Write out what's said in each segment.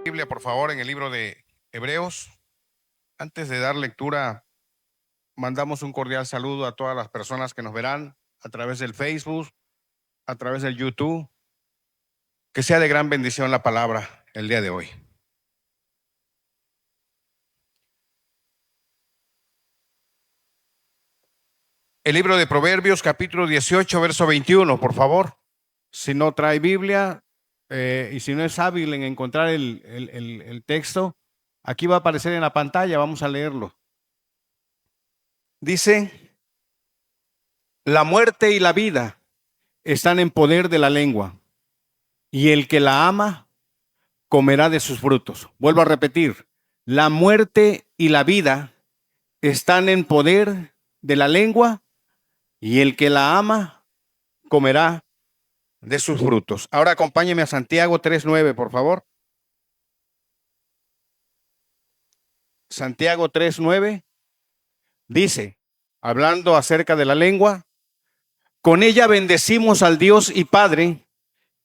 Biblia, por favor, en el libro de Hebreos. Antes de dar lectura, mandamos un cordial saludo a todas las personas que nos verán a través del Facebook, a través del YouTube. Que sea de gran bendición la palabra el día de hoy. El libro de Proverbios, capítulo 18, verso 21, por favor. Si no trae Biblia y si no es hábil en encontrar el texto, aquí va a aparecer en la pantalla, vamos a leerlo. Dice: la muerte y la vida están en poder de la lengua, y el que la ama comerá de sus frutos. Vuelvo a repetir: la muerte y la vida están en poder de la lengua, y el que la ama comerá de sus frutos. Ahora acompáñeme a Santiago 3:9, por favor. Santiago 3:9 dice, hablando acerca de la lengua: con ella bendecimos al Dios y Padre,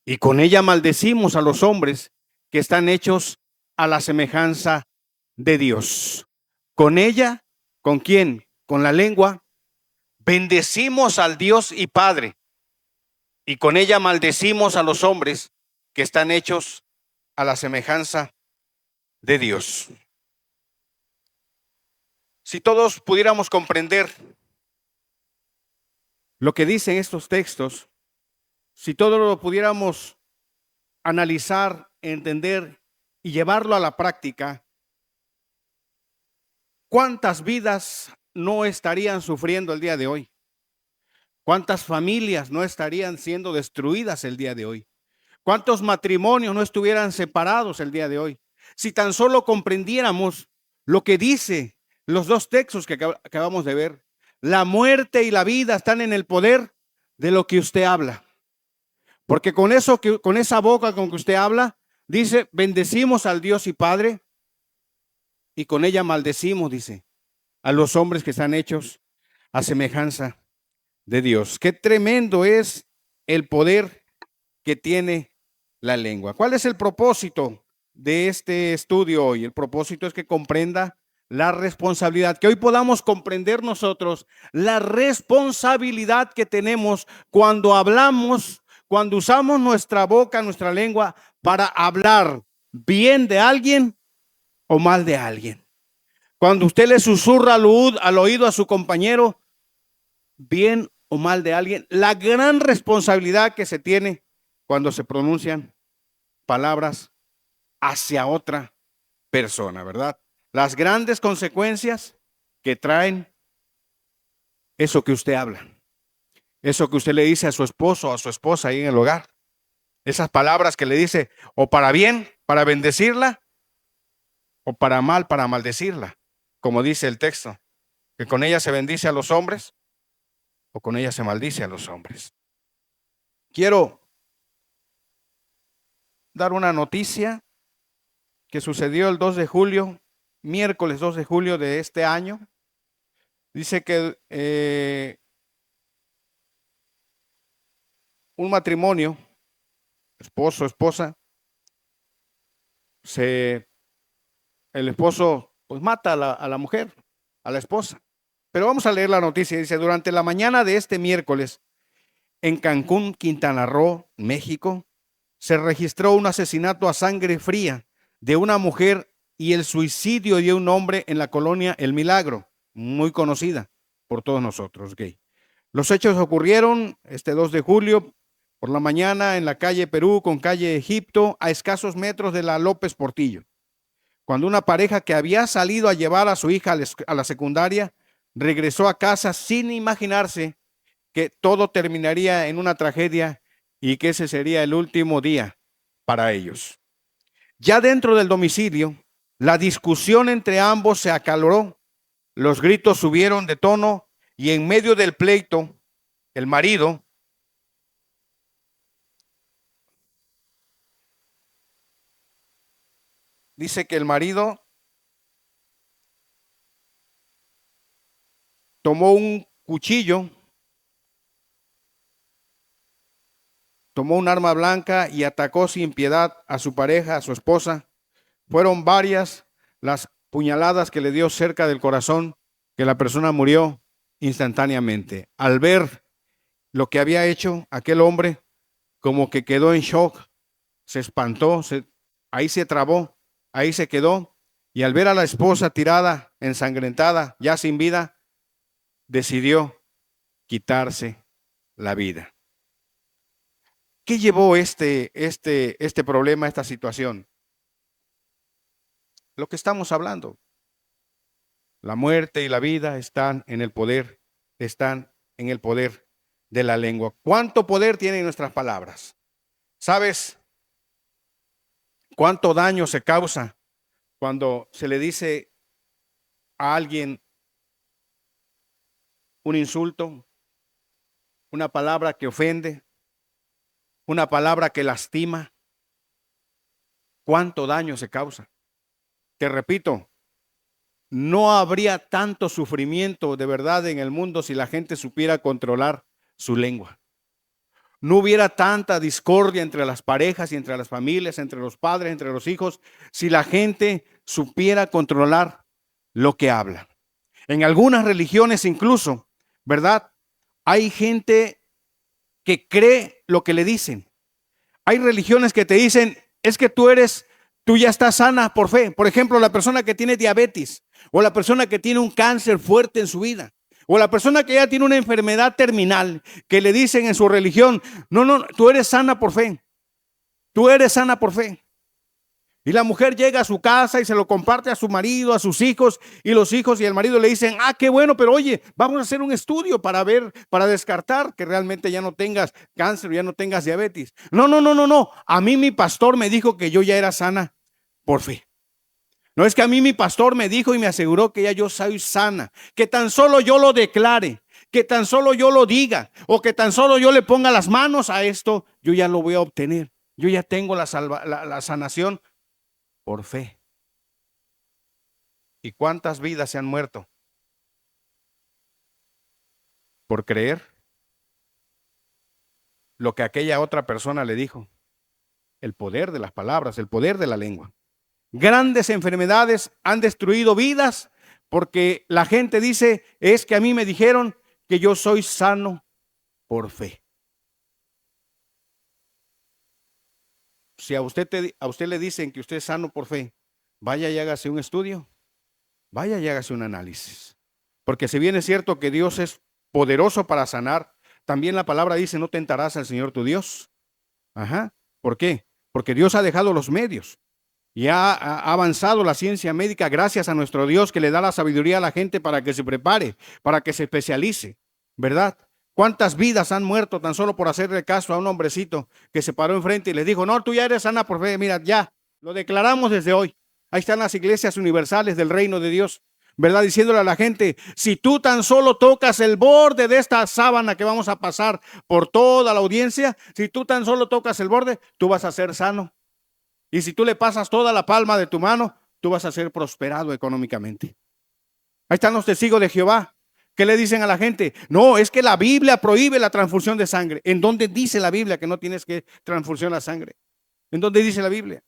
y con ella maldecimos a los hombres que están hechos a la semejanza de Dios. Con ella, ¿con quién? Con la lengua, bendecimos al Dios y Padre, y con ella maldecimos a los hombres que están hechos a la semejanza de Dios. Si todos pudiéramos comprender lo que dicen estos textos, si todos lo pudiéramos analizar, entender y llevarlo a la práctica, ¿cuántas vidas no estarían sufriendo el día de hoy? ¿Cuántas familias no estarían siendo destruidas el día de hoy? ¿Cuántos matrimonios no estuvieran separados el día de hoy? Si tan solo comprendiéramos lo que dice los dos textos que acabamos de ver. La muerte y la vida están en el poder de lo que usted habla. Porque con eso, con esa boca con que usted habla, dice, bendecimos al Dios y Padre, y con ella maldecimos, dice, a los hombres que están hechos a semejanza de Dios. Qué tremendo es el poder que tiene la lengua. ¿Cuál es el propósito de este estudio hoy? El propósito es que comprenda la responsabilidad, que hoy podamos comprender nosotros la responsabilidad que tenemos cuando hablamos, cuando usamos nuestra boca, nuestra lengua para hablar bien de alguien o mal de alguien. Cuando usted le susurra al oído a su compañero, bien o mal de alguien, la gran responsabilidad que se tiene cuando se pronuncian palabras hacia otra persona, ¿verdad? Las grandes consecuencias que traen eso que usted habla, eso que usted le dice a su esposo o a su esposa ahí en el hogar, esas palabras que le dice o para bien, para bendecirla, o para mal, para maldecirla, como dice el texto, que con ella se bendice a los hombres o con ella se maldice a los hombres. Quiero dar una noticia que sucedió el 2 de julio, miércoles 2 de julio de este año. Dice que un matrimonio, esposo, esposa, el esposo pues mata a la mujer, a la esposa. Pero vamos a leer la noticia. Dice: durante la mañana de este miércoles, en Cancún, Quintana Roo, México, se registró un asesinato a sangre fría de una mujer y el suicidio de un hombre en la colonia El Milagro, muy conocida por todos nosotros, gay. Los hechos ocurrieron este 2 de julio por la mañana en la calle Perú con calle Egipto, a escasos metros de la López Portillo, cuando una pareja que había salido a llevar a su hija a la secundaria regresó a casa sin imaginarse que todo terminaría en una tragedia y que ese sería el último día para ellos. Ya dentro del domicilio, la discusión entre ambos se acaloró, los gritos subieron de tono y en medio del pleito, el marido dice que el marido tomó un cuchillo, tomó un arma blanca y atacó sin piedad a su pareja, a su esposa, fueron varias las puñaladas que le dio cerca del corazón, que la persona murió instantáneamente. Al ver lo que había hecho aquel hombre, como que quedó en shock, se espantó, ahí se trabó, ahí se quedó. Y al ver a la esposa tirada, ensangrentada, ya sin vida, decidió quitarse la vida. ¿Qué llevó este problema, esta situación? Lo que estamos hablando. La muerte y la vida están en el poder de la lengua. ¿Cuánto poder tienen nuestras palabras? ¿Sabes cuánto daño se causa cuando se le dice a alguien un insulto, una palabra que ofende, una palabra que lastima? ¿Cuánto daño se causa? Te repito, no habría tanto sufrimiento de verdad en el mundo si la gente supiera controlar su lengua. No hubiera tanta discordia entre las parejas y entre las familias, entre los padres, entre los hijos, si la gente supiera controlar lo que habla. En algunas religiones incluso, ¿verdad? Hay gente que cree lo que le dicen. Hay religiones que te dicen, es que tú ya estás sana por fe. Por ejemplo, la persona que tiene diabetes o la persona que tiene un cáncer fuerte en su vida o la persona que ya tiene una enfermedad terminal, que le dicen en su religión, no, tú eres sana por fe. Tú eres sana por fe. Y la mujer llega a su casa y se lo comparte a su marido, a sus hijos, y los hijos y el marido le dicen, qué bueno, pero oye, vamos a hacer un estudio para ver, para descartar que realmente ya no tengas cáncer, ya no tengas diabetes. No. A mí mi pastor me dijo que yo ya era sana por fe. No es que a mí mi pastor me dijo y me aseguró que ya yo soy sana, que tan solo yo lo declare, que tan solo yo lo diga, o que tan solo yo le ponga las manos a esto, yo ya lo voy a obtener. Yo ya tengo la sanación por fe. ¿Y cuántas vidas se han muerto por creer lo que aquella otra persona le dijo? El poder de las palabras, el poder de la lengua. Grandes enfermedades han destruido vidas porque la gente dice, es que a mí me dijeron que yo soy sano por fe. Si a usted le dicen que usted es sano por fe, vaya y hágase un estudio, vaya y hágase un análisis. Porque si bien es cierto que Dios es poderoso para sanar, también la palabra dice, no tentarás al Señor tu Dios. ¿Por qué? Porque Dios ha dejado los medios y ha avanzado la ciencia médica gracias a nuestro Dios, que le da la sabiduría a la gente para que se prepare, para que se especialice, ¿verdad? ¿Cuántas vidas han muerto tan solo por hacerle caso a un hombrecito que se paró enfrente y les dijo, no, tú ya eres sana por fe, mira, ya, lo declaramos desde hoy. Ahí están las iglesias universales del reino de Dios, ¿verdad? Diciéndole a la gente, si tú tan solo tocas el borde de esta sábana que vamos a pasar por toda la audiencia, si tú tan solo tocas el borde, tú vas a ser sano. Y si tú le pasas toda la palma de tu mano, tú vas a ser prosperado económicamente. Ahí están los testigos de Jehová. ¿Qué le dicen a la gente? No, es que la Biblia prohíbe la transfusión de sangre. ¿En dónde dice la Biblia que no tienes que transfusión la sangre? ¿En dónde dice la Biblia?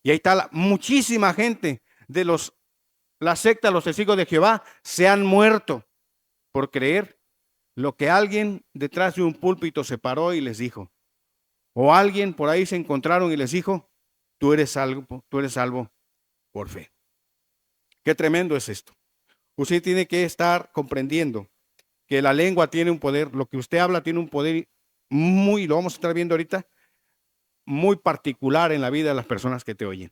Y ahí está muchísima gente de la secta, los testigos de Jehová, se han muerto por creer lo que alguien detrás de un púlpito se paró y les dijo. O alguien por ahí se encontraron y les dijo, tú eres salvo por fe. Qué tremendo es esto. Usted tiene que estar comprendiendo que la lengua tiene un poder, lo que usted habla tiene un poder lo vamos a estar viendo ahorita, muy particular en la vida de las personas que te oyen.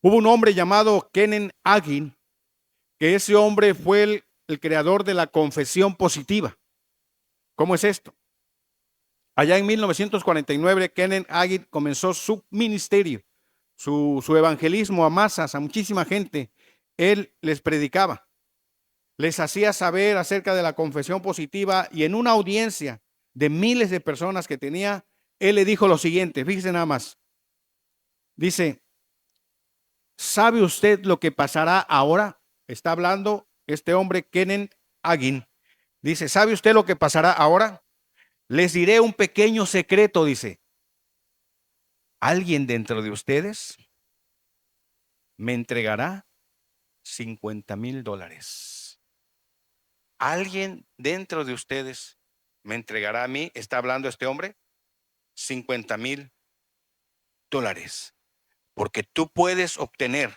Hubo un hombre llamado Kenneth Hagin, que ese hombre fue el creador de la confesión positiva. ¿Cómo es esto? Allá en 1949, Kenneth Hagin comenzó su ministerio, su evangelismo a masas, a muchísima gente. Él les predicaba, les hacía saber acerca de la confesión positiva, y en una audiencia de miles de personas que tenía, él le dijo lo siguiente, fíjese nada más. Dice, ¿sabe usted lo que pasará ahora? Está hablando este hombre, Kenneth Hagin. Dice, ¿sabe usted lo que pasará ahora? Les diré un pequeño secreto, dice. alguien dentro de ustedes me entregará $50,000. Alguien dentro de ustedes me entregará a mí, está hablando este hombre, $50,000. Porque tú puedes obtener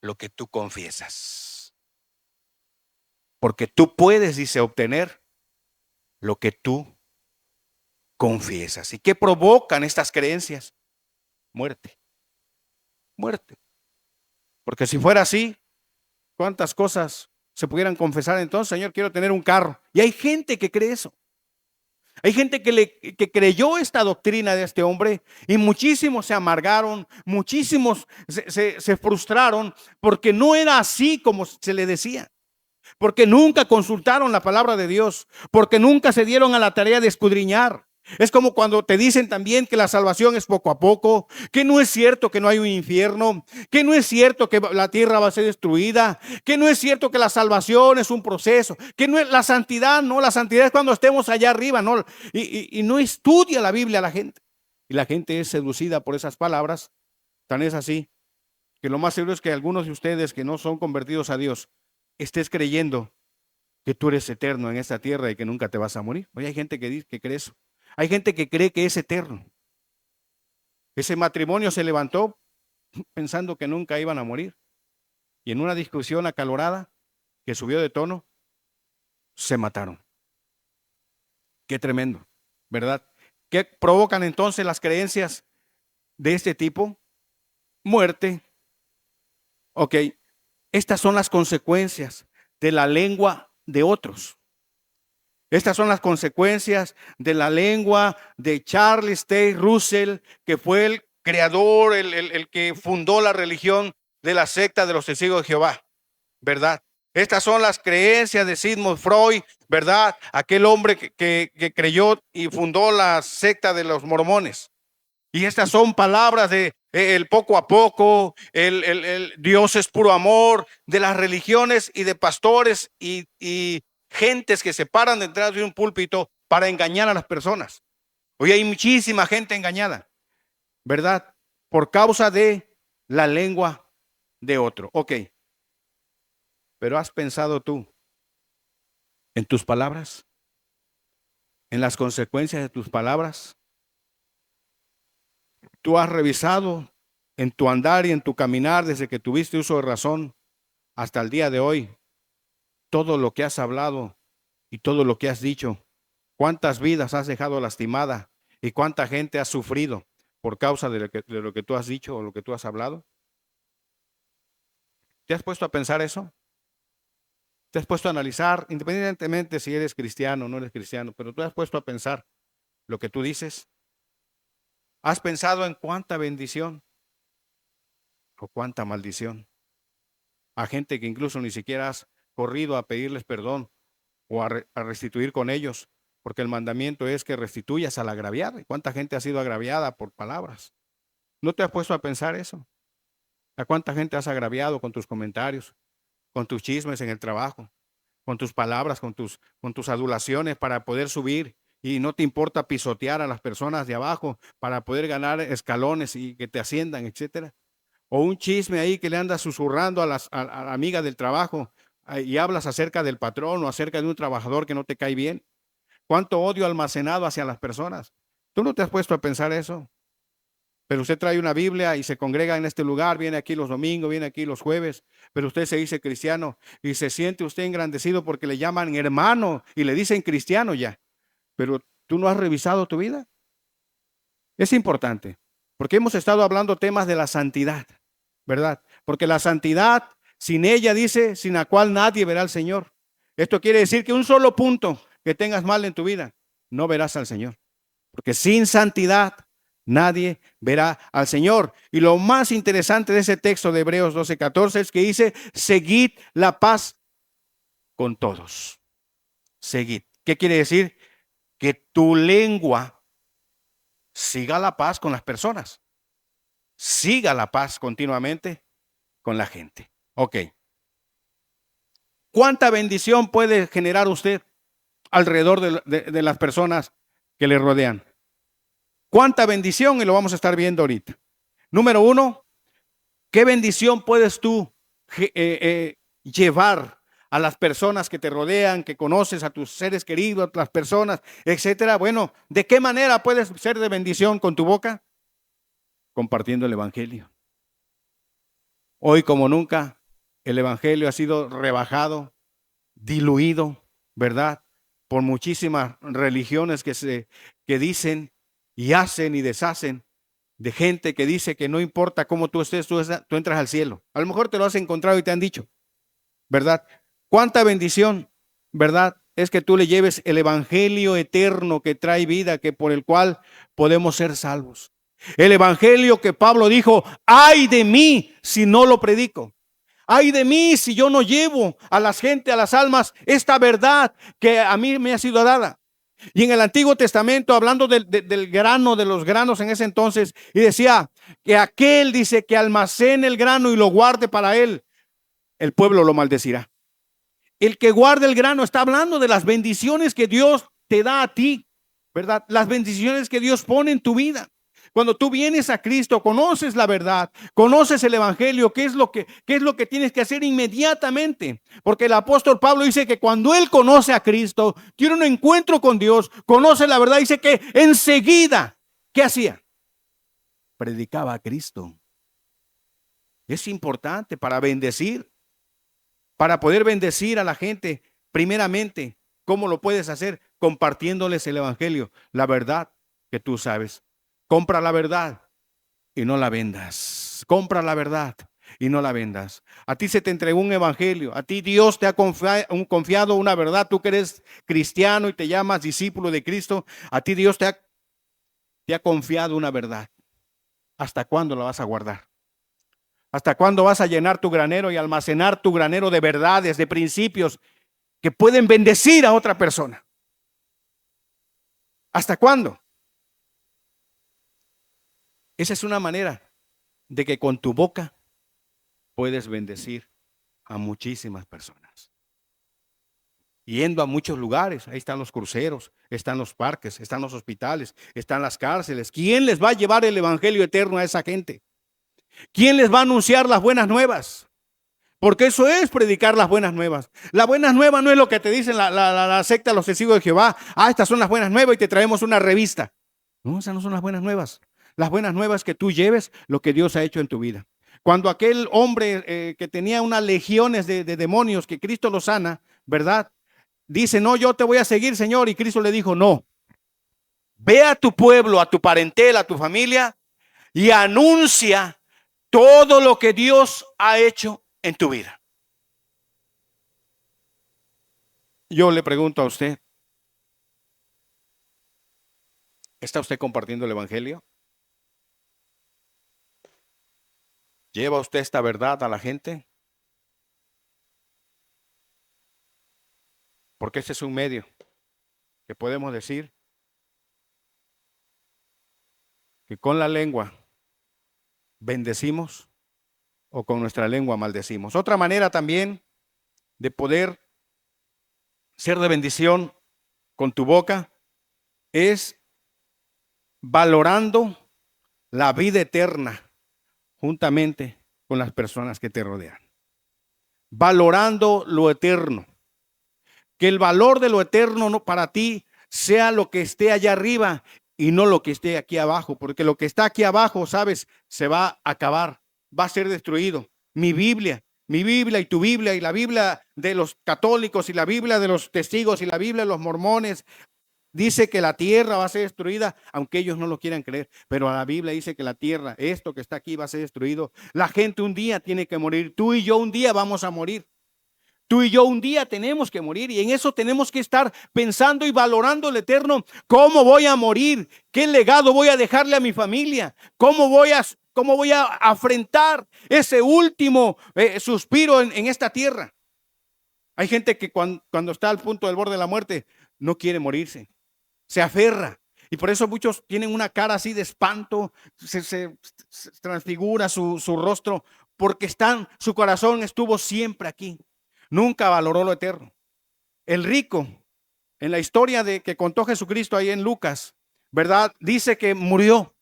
lo que tú confiesas. Porque tú puedes, dice, obtener lo que tú confiesas. ¿Y qué provocan estas creencias? Muerte. Muerte. Porque si fuera así, ¿cuántas cosas se pudieran confesar entonces? Señor, quiero tener un carro. Y hay gente que cree eso. Hay gente que creyó esta doctrina de este hombre y muchísimos se amargaron, muchísimos se frustraron porque no era así como se le decía. Porque nunca consultaron la palabra de Dios, porque nunca se dieron a la tarea de escudriñar. Es como cuando te dicen también que la salvación es poco a poco, que no es cierto que no hay un infierno, que no es cierto que la tierra va a ser destruida, que no es cierto que la salvación es un proceso, que no es la santidad, no, la santidad es cuando estemos allá arriba, no, y no estudia la Biblia la gente. Y la gente es seducida por esas palabras. Tan es así que lo más seguro es que algunos de ustedes que no son convertidos a Dios estés creyendo que tú eres eterno en esta tierra y que nunca te vas a morir. Oye, hay gente que dice que cree eso. Hay gente que cree que es eterno. Ese matrimonio se levantó pensando que nunca iban a morir. Y en una discusión acalorada que subió de tono, se mataron. Qué tremendo, ¿verdad? ¿Qué provocan entonces las creencias de este tipo? Muerte. Ok, estas son las consecuencias de la lengua de otros. Estas son las consecuencias de la lengua de Charles T. Russell, que fue el creador, el que fundó la religión de la secta de los testigos de Jehová, ¿verdad? Estas son las creencias de Sigmund Freud, ¿verdad? Aquel hombre que creyó y fundó la secta de los mormones. Y estas son palabras de el poco a poco, el Dios es puro amor, de las religiones y de pastores y gentes que se paran detrás de un púlpito para engañar a las personas. Hoy hay muchísima gente engañada, ¿verdad? Por causa de la lengua de otro. Ok, pero ¿has pensado tú en tus palabras? ¿En las consecuencias de tus palabras? ¿Tú has revisado en tu andar y en tu caminar desde que tuviste uso de razón hasta el día de hoy todo lo que has hablado y todo lo que has dicho? ¿Cuántas vidas has dejado lastimada y cuánta gente ha sufrido por causa de lo que tú has dicho o lo que tú has hablado? ¿Te has puesto a pensar eso? ¿Te has puesto a analizar, independientemente si eres cristiano o no eres cristiano, pero tú has puesto a pensar lo que tú dices? ¿Has pensado en cuánta bendición o cuánta maldición? A gente que incluso ni siquiera has corrido a pedirles perdón o a restituir con ellos, porque el mandamiento es que restituyas al agraviado. ¿Y cuánta gente ha sido agraviada por palabras? ¿No te has puesto a pensar eso? ¿A cuánta gente has agraviado con tus comentarios, con tus chismes en el trabajo, con tus palabras, con tus adulaciones para poder subir? Y no te importa pisotear a las personas de abajo para poder ganar escalones y que te asciendan, etcétera. O un chisme ahí que le andas susurrando a la amiga del trabajo y hablas acerca del patrón o acerca de un trabajador que no te cae bien. ¿Cuánto odio almacenado hacia las personas? ¿Tú no te has puesto a pensar eso? Pero usted trae una Biblia y se congrega en este lugar, viene aquí los domingos, viene aquí los jueves, pero usted se dice cristiano y se siente usted engrandecido porque le llaman hermano y le dicen cristiano ya. Pero tú no has revisado tu vida. Es importante, porque hemos estado hablando temas de la santidad, ¿verdad? Porque la santidad, sin ella, dice, sin la cual nadie verá al Señor. Esto quiere decir que un solo punto que tengas mal en tu vida, no verás al Señor. Porque sin santidad nadie verá al Señor. Y lo más interesante de ese texto de Hebreos 12:14 es que dice, seguid la paz con todos. Seguid. ¿Qué quiere decir? Que tu lengua siga la paz con las personas. Siga la paz continuamente con la gente. Ok. ¿Cuánta bendición puede generar usted alrededor de las personas que le rodean? ¿Cuánta bendición? Y lo vamos a estar viendo ahorita. Número uno, ¿qué bendición puedes tú llevar a las personas que te rodean, que conoces, a tus seres queridos, a las personas, etcétera? Bueno, ¿de qué manera puedes ser de bendición con tu boca? Compartiendo el evangelio. Hoy como nunca, el evangelio ha sido rebajado, diluido, ¿verdad? Por muchísimas religiones que dicen y hacen y deshacen, de gente que dice que no importa cómo tú estés, tú entras al cielo. A lo mejor te lo has encontrado y te han dicho, ¿verdad? Cuánta bendición, ¿verdad? Es que tú le lleves el evangelio eterno que trae vida, que por el cual podemos ser salvos. El evangelio que Pablo dijo, ay de mí si no lo predico. Ay de mí si yo no llevo a la gente, a las almas, esta verdad que a mí me ha sido dada. Y en el Antiguo Testamento, hablando del grano, de los granos en ese entonces, y decía que aquel dice que almacene el grano y lo guarde para él, el pueblo lo maldecirá. El que guarde el grano está hablando de las bendiciones que Dios te da a ti, ¿verdad? Las bendiciones que Dios pone en tu vida. Cuando tú vienes a Cristo, conoces la verdad, conoces el evangelio, ¿qué es lo que tienes que hacer inmediatamente? Porque el apóstol Pablo dice que cuando él conoce a Cristo, tiene un encuentro con Dios, conoce la verdad, dice que enseguida, ¿qué hacía? Predicaba a Cristo. Es importante para bendecir, para poder bendecir a la gente, primeramente, ¿cómo lo puedes hacer? Compartiéndoles el evangelio, la verdad que tú sabes. Compra la verdad y no la vendas. Compra la verdad y no la vendas. A ti se te entregó un evangelio. A ti Dios te ha confiado una verdad. Tú que eres cristiano y te llamas discípulo de Cristo. A ti Dios te ha confiado una verdad. ¿Hasta cuándo la vas a guardar? ¿Hasta cuándo vas a llenar tu granero y almacenar tu granero de verdades, de principios que pueden bendecir a otra persona? ¿Hasta cuándo? Esa es una manera de que con tu boca puedes bendecir a muchísimas personas. Yendo a muchos lugares, ahí están los cruceros, están los parques, están los hospitales, están las cárceles. ¿Quién les va a llevar el evangelio eterno a esa gente? ¿Quién les va a anunciar las buenas nuevas? Porque eso es predicar las buenas nuevas. La buena nueva no es lo que te dicen la secta, los testigos de Jehová. Ah, estas son las buenas nuevas y te traemos una revista. No, esas no son las buenas nuevas. Las buenas nuevas es que tú lleves lo que Dios ha hecho en tu vida. Cuando aquel hombre que tenía unas legiones de demonios, que Cristo lo sana, ¿verdad? Dice, no, yo te voy a seguir, Señor. Y Cristo le dijo, no. Ve a tu pueblo, a tu parentela, a tu familia y anuncia todo lo que Dios ha hecho en tu vida. Yo le pregunto a usted, ¿está usted compartiendo el evangelio? ¿Lleva usted esta verdad a la gente? Porque ese es un medio que podemos decir que con la lengua bendecimos o con nuestra lengua maldecimos. Otra manera también de poder ser de bendición con tu boca es valorando la vida eterna juntamente con las personas que te rodean. Valorando lo eterno. Que el valor de lo eterno no para ti sea lo que esté allá arriba y no lo que esté aquí abajo, porque lo que está aquí abajo, sabes, se va a acabar, va a ser destruido. Mi Biblia y tu Biblia y la Biblia de los católicos y la Biblia de los testigos y la Biblia de los mormones dice que la tierra va a ser destruida, aunque ellos no lo quieran creer, pero la Biblia dice que la tierra, esto que está aquí, va a ser destruido. La gente un día tiene que morir, tú y yo un día vamos a morir. Tú y yo un día tenemos que morir y en eso tenemos que estar pensando y valorando el eterno. ¿Cómo voy a morir? ¿Qué legado voy a dejarle a mi familia? ¿Cómo voy a afrontar ese último suspiro en esta tierra? Hay gente que cuando está al punto del borde de la muerte no quiere morirse, se aferra. Y por eso muchos tienen una cara así de espanto, se transfigura su rostro, porque su corazón estuvo siempre aquí. Nunca valoró lo eterno. El rico, en la historia de que contó Jesucristo ahí en Lucas, ¿verdad? Dice que murió.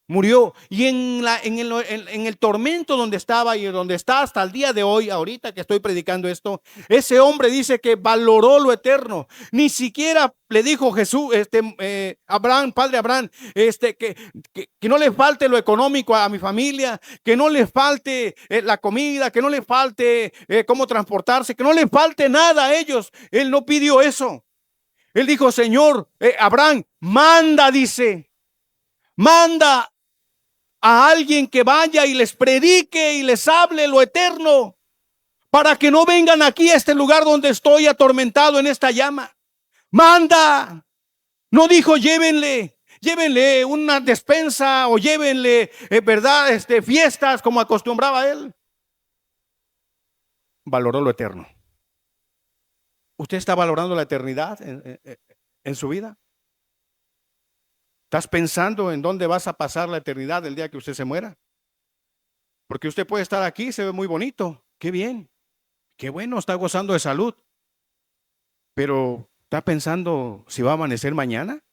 Murió. Y en el tormento donde estaba y donde está hasta el día de hoy, ahorita que estoy predicando esto, ese hombre dice que valoró lo eterno. Ni siquiera le dijo Jesús, Abraham, padre Abraham, que no le falte lo económico a mi familia, que no le falte la comida, que no le falte cómo transportarse, que no le falte nada a ellos. Él no pidió eso. Él dijo, Señor, Abraham, manda, dice, manda a alguien que vaya y les predique y les hable lo eterno, para que no vengan aquí a este lugar donde estoy atormentado en esta llama. Manda. No dijo llévenle una despensa o llévenle, verdad, fiestas como acostumbraba él. Valoró lo eterno. ¿Usted está valorando la eternidad en su vida? ¿Estás pensando en dónde vas a pasar la eternidad el día que usted se muera? Porque usted puede estar aquí, se ve muy bonito, qué bien, qué bueno, está gozando de salud, pero ¿está pensando si va a amanecer mañana?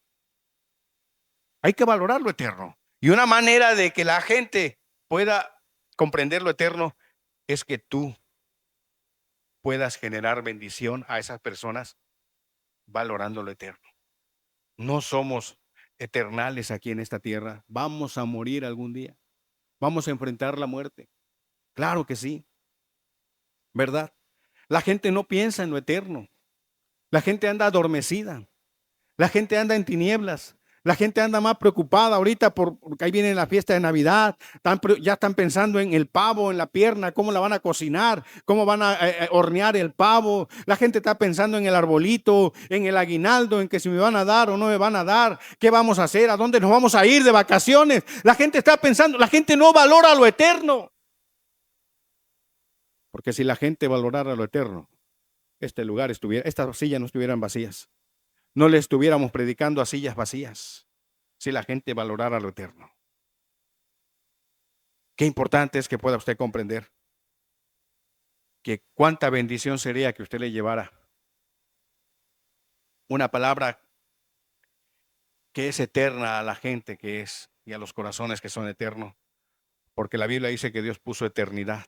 Hay que valorar lo eterno. Y una manera de que la gente pueda comprender lo eterno es que tú puedas generar bendición a esas personas valorando lo eterno. No somos eternales aquí en esta tierra. Vamos a morir algún día. Vamos a enfrentar la muerte. Claro que sí, ¿verdad? La gente no piensa en lo eterno. La gente anda adormecida. La gente anda en tinieblas. La gente anda más preocupada ahorita porque ahí viene la fiesta de Navidad. Ya están pensando en el pavo, en la pierna, cómo la van a cocinar, cómo van a hornear el pavo. La gente está pensando en el arbolito, en el aguinaldo, en que si me van a dar o no me van a dar, qué vamos a hacer, a dónde nos vamos a ir de vacaciones. La gente está pensando, la gente no valora lo eterno. Porque si la gente valorara lo eterno, estas sillas no estuvieran vacías. No le estuviéramos predicando a sillas vacías si la gente valorara lo eterno. Qué importante es que pueda usted comprender que cuánta bendición sería que usted le llevara una palabra que es eterna a la gente que es y a los corazones que son eternos, porque la Biblia dice que Dios puso eternidad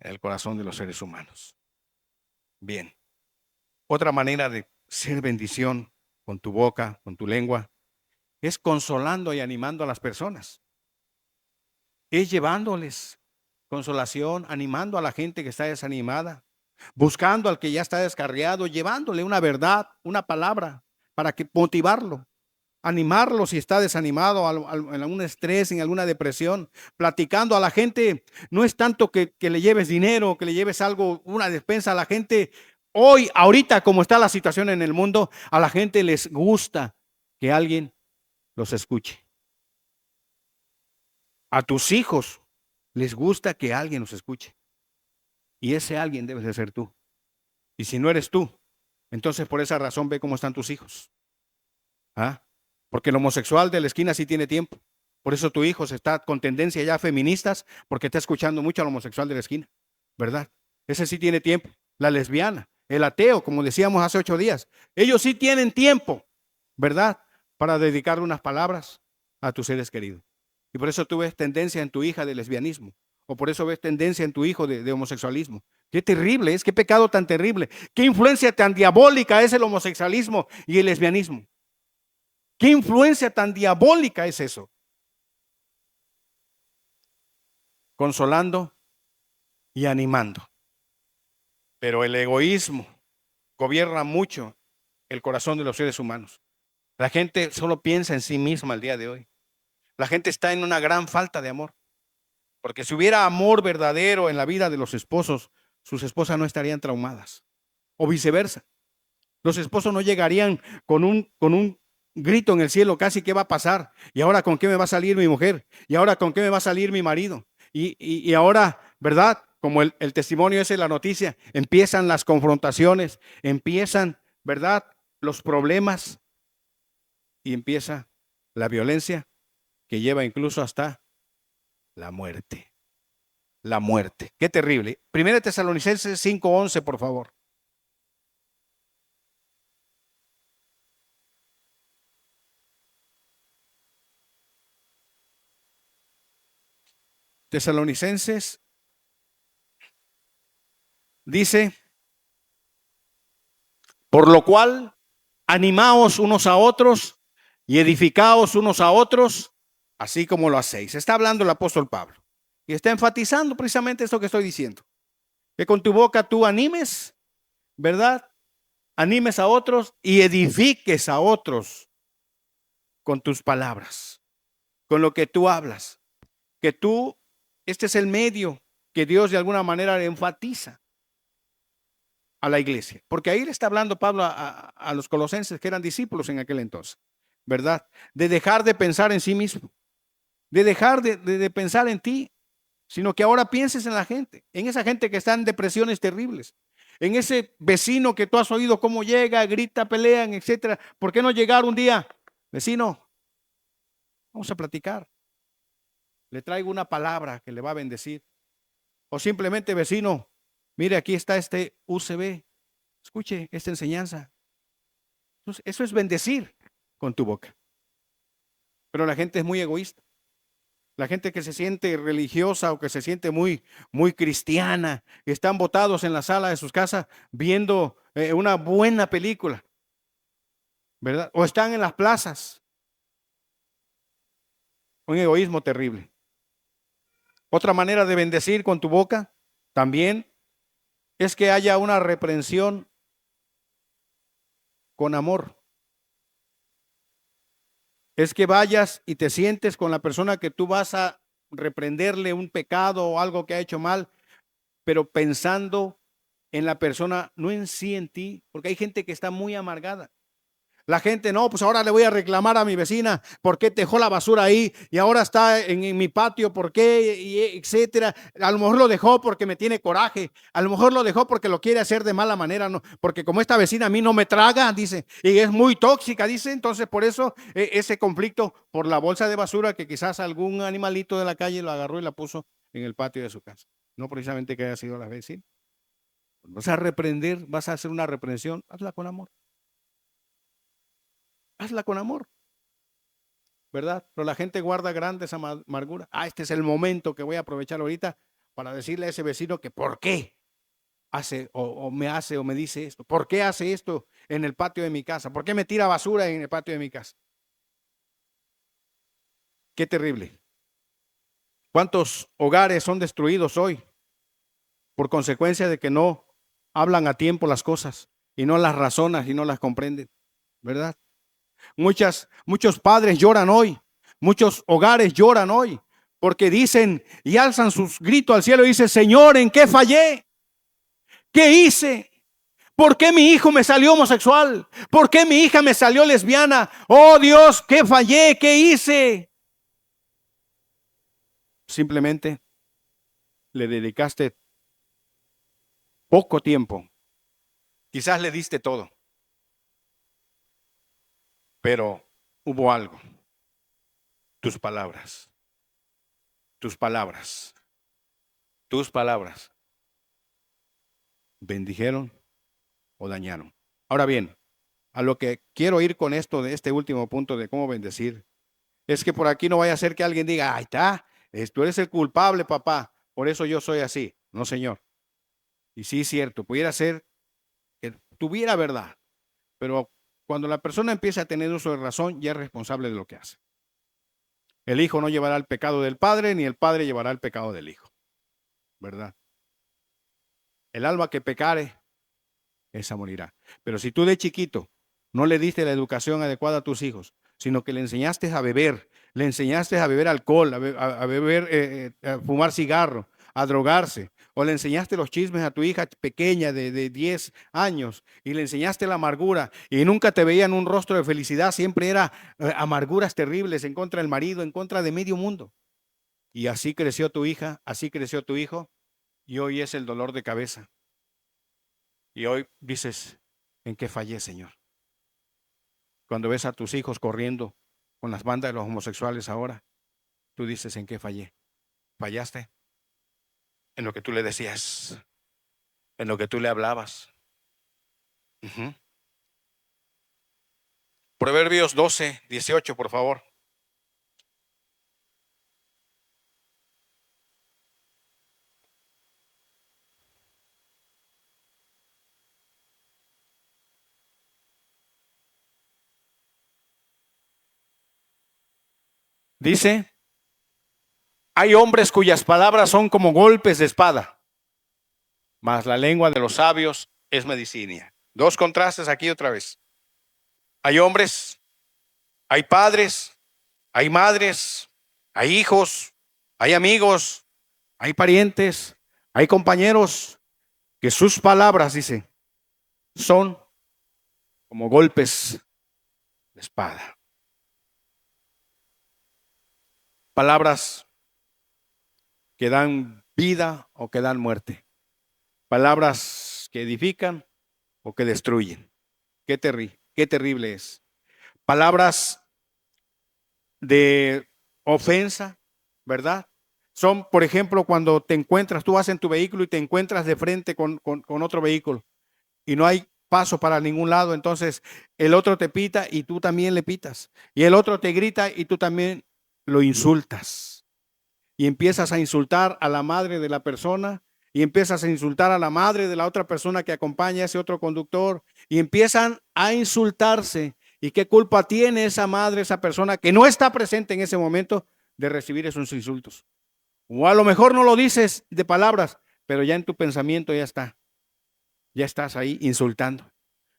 en el corazón de los seres humanos. Bien, otra manera de ser bendición con tu boca, con tu lengua, es consolando y animando a las personas. Es llevándoles consolación, animando a la gente que está desanimada, buscando al que ya está descarriado, llevándole una verdad, una palabra para que motivarlo, animarlo si está desanimado, en algún estrés, en alguna depresión, platicando a la gente. No es tanto que le lleves dinero, que le lleves algo, una despensa a la gente. Hoy, ahorita, como está la situación en el mundo, a la gente les gusta que alguien los escuche. A tus hijos les gusta que alguien los escuche. Y ese alguien debes de ser tú. Y si no eres tú, entonces por esa razón ve cómo están tus hijos. ¿Ah? Porque el homosexual de la esquina sí tiene tiempo. Por eso tu hijo se está con tendencia ya feministas, porque está escuchando mucho al homosexual de la esquina, ¿verdad? Ese sí tiene tiempo. La lesbiana, el ateo, como decíamos hace 8 días, ellos sí tienen tiempo, ¿verdad? Para dedicar unas palabras a tus seres queridos. Y por eso tú ves tendencia en tu hija de lesbianismo, o por eso ves tendencia en tu hijo de homosexualismo. Qué terrible es, qué pecado tan terrible, qué influencia tan diabólica es el homosexualismo y el lesbianismo. ¿Qué influencia tan diabólica es eso? Consolando y animando. Pero el egoísmo gobierna mucho el corazón de los seres humanos. La gente solo piensa en sí misma el día de hoy. La gente está en una gran falta de amor. Porque si hubiera amor verdadero en la vida de los esposos, sus esposas no estarían traumadas. O viceversa. Los esposos no llegarían con un grito en el cielo, casi qué va a pasar. ¿Y ahora con qué me va a salir mi mujer? ¿Y ahora con qué me va a salir mi marido? Y ahora, ¿verdad? Como el testimonio ese, la noticia, empiezan las confrontaciones, empiezan, ¿verdad? Los problemas y empieza la violencia que lleva incluso hasta la muerte. La muerte. Qué terrible. Primera Tesalonicenses 5:11, por favor. Tesalonicenses dice, por lo cual, animaos unos a otros y edificaos unos a otros, así como lo hacéis. Está hablando el apóstol Pablo y está enfatizando precisamente esto que estoy diciendo. Que con tu boca tú animes, ¿verdad? Animes a otros y edifiques a otros con tus palabras, con lo que tú hablas. Que tú, este es el medio que Dios de alguna manera enfatiza a la iglesia. Porque ahí le está hablando Pablo a los colosenses que eran discípulos en aquel entonces, ¿verdad? De dejar de pensar en sí mismo, de dejar de pensar en ti, sino que ahora pienses en la gente, en esa gente que está en depresiones terribles, en ese vecino que tú has oído cómo llega, grita, pelean, etcétera. ¿Por qué no llegar un día? Vecino, vamos a platicar. Le traigo una palabra que le va a bendecir. O simplemente, vecino, mire, aquí está este UCB. Escuche esta enseñanza. Entonces, eso es bendecir con tu boca. Pero la gente es muy egoísta. La gente que se siente religiosa o que se siente muy cristiana, están botados en la sala de sus casas viendo una buena película, ¿verdad? O están en las plazas. Un egoísmo terrible. Otra manera de bendecir con tu boca también es que haya una reprensión con amor. Es que vayas y te sientes con la persona que tú vas a reprenderle un pecado o algo que ha hecho mal, pero pensando en la persona, no en sí en ti, porque hay gente que está muy amargada. La gente, no, pues ahora le voy a reclamar a mi vecina por qué dejó la basura ahí y ahora está en mi patio, por qué, y etcétera. A lo mejor lo dejó porque me tiene coraje, a lo mejor lo dejó porque lo quiere hacer de mala manera, no, porque como esta vecina a mí no me traga, dice, y es muy tóxica, dice, entonces por eso ese conflicto por la bolsa de basura que quizás algún animalito de la calle lo agarró y la puso en el patio de su casa. No precisamente que haya sido la vecina. Vas a reprender, vas a hacer una reprensión, hazla con amor. Hazla con amor, ¿verdad? Pero la gente guarda grandes amargura. Este es el momento que voy a aprovechar ahorita para decirle a ese vecino que por qué hace o me dice esto. ¿Por qué hace esto en el patio de mi casa? ¿Por qué me tira basura en el patio de mi casa? Qué terrible. ¿Cuántos hogares son destruidos hoy por consecuencia de que no hablan a tiempo las cosas y no las razonan y no las comprenden? ¿Verdad? Muchos padres lloran hoy, muchos hogares lloran hoy, porque dicen y alzan sus gritos al cielo y dicen, Señor, ¿en qué fallé? ¿Qué hice? ¿Por qué mi hijo me salió homosexual? ¿Por qué mi hija me salió lesbiana? Oh Dios, ¿qué fallé? ¿Qué hice? Simplemente le dedicaste poco tiempo. Quizás le diste todo, pero hubo algo. Tus palabras, tus palabras, tus palabras bendijeron o dañaron. Ahora bien, a lo que quiero ir con esto de este último punto de cómo bendecir, es que por aquí no vaya a ser que alguien diga, ahí está, tú eres el culpable, papá, por eso yo soy así. No, señor. Y sí es cierto, pudiera ser que tuviera verdad, pero cuando la persona empieza a tener uso de razón, ya es responsable de lo que hace. El hijo no llevará el pecado del padre, ni el padre llevará el pecado del hijo, ¿verdad? El alma que pecare, esa morirá. Pero si tú de chiquito no le diste la educación adecuada a tus hijos, sino que le enseñaste a beber, le enseñaste a beber alcohol, a beber, a fumar cigarro, a drogarse, o le enseñaste los chismes a tu hija pequeña de 10 años y le enseñaste la amargura y nunca te veían un rostro de felicidad, siempre era amarguras terribles en contra del marido, en contra de medio mundo. Y así creció tu hija, así creció tu hijo y hoy es el dolor de cabeza. Y hoy dices, ¿en qué fallé, Señor? Cuando ves a tus hijos corriendo con las bandas de los homosexuales ahora, tú dices, ¿en qué fallé? Fallaste en lo que tú le decías, en lo que tú le hablabas. Ujú. Proverbios 12, 18, por favor. Dice, hay hombres cuyas palabras son como golpes de espada, mas la lengua de los sabios es medicina. Dos contrastes aquí otra vez. Hay hombres, hay padres, hay madres, hay hijos, hay amigos, hay parientes, hay compañeros que sus palabras, dice, son como golpes de espada. Palabras que dan vida o que dan muerte. Palabras que edifican o que destruyen. Qué terrible es. Palabras de ofensa, ¿verdad? Son, por ejemplo, cuando te encuentras, tú vas en tu vehículo y te encuentras de frente con otro vehículo y no hay paso para ningún lado, entonces el otro te pita y tú también le pitas. Y el otro te grita y tú también lo insultas. Y empiezas a insultar a la madre de la persona y empiezas a insultar a la madre de la otra persona que acompaña a ese otro conductor y empiezan a insultarse. ¿Y qué culpa tiene esa madre, esa persona que no está presente en ese momento de recibir esos insultos? O a lo mejor no lo dices de palabras, pero ya en tu pensamiento ya está. Ya estás ahí insultando,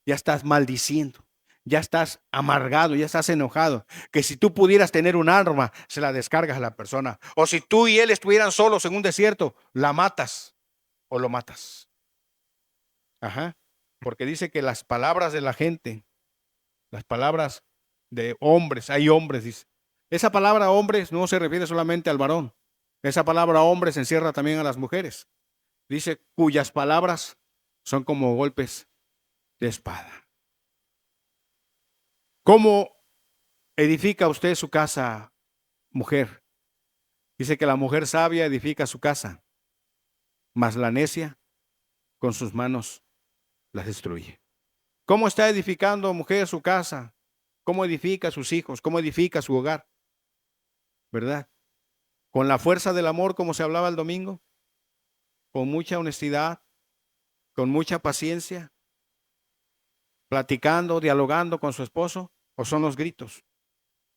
ya estás maldiciendo, ya estás amargado, ya estás enojado. Que si tú pudieras tener un arma, se la descargas a la persona. O si tú y él estuvieran solos en un desierto, la matas o lo matas. Ajá. Porque dice que las palabras de la gente, las palabras de hombres, hay hombres, dice. Esa palabra hombres no se refiere solamente al varón. Esa palabra hombres encierra también a las mujeres. Dice cuyas palabras son como golpes de espada. ¿Cómo edifica usted su casa, mujer? Dice que la mujer sabia edifica su casa, mas la necia con sus manos las destruye. ¿Cómo está edificando, mujer, su casa? ¿Cómo edifica a sus hijos? ¿Cómo edifica su hogar? ¿Verdad? Con la fuerza del amor, como se hablaba el domingo, con mucha honestidad, con mucha paciencia, platicando, dialogando con su esposo, o son los gritos,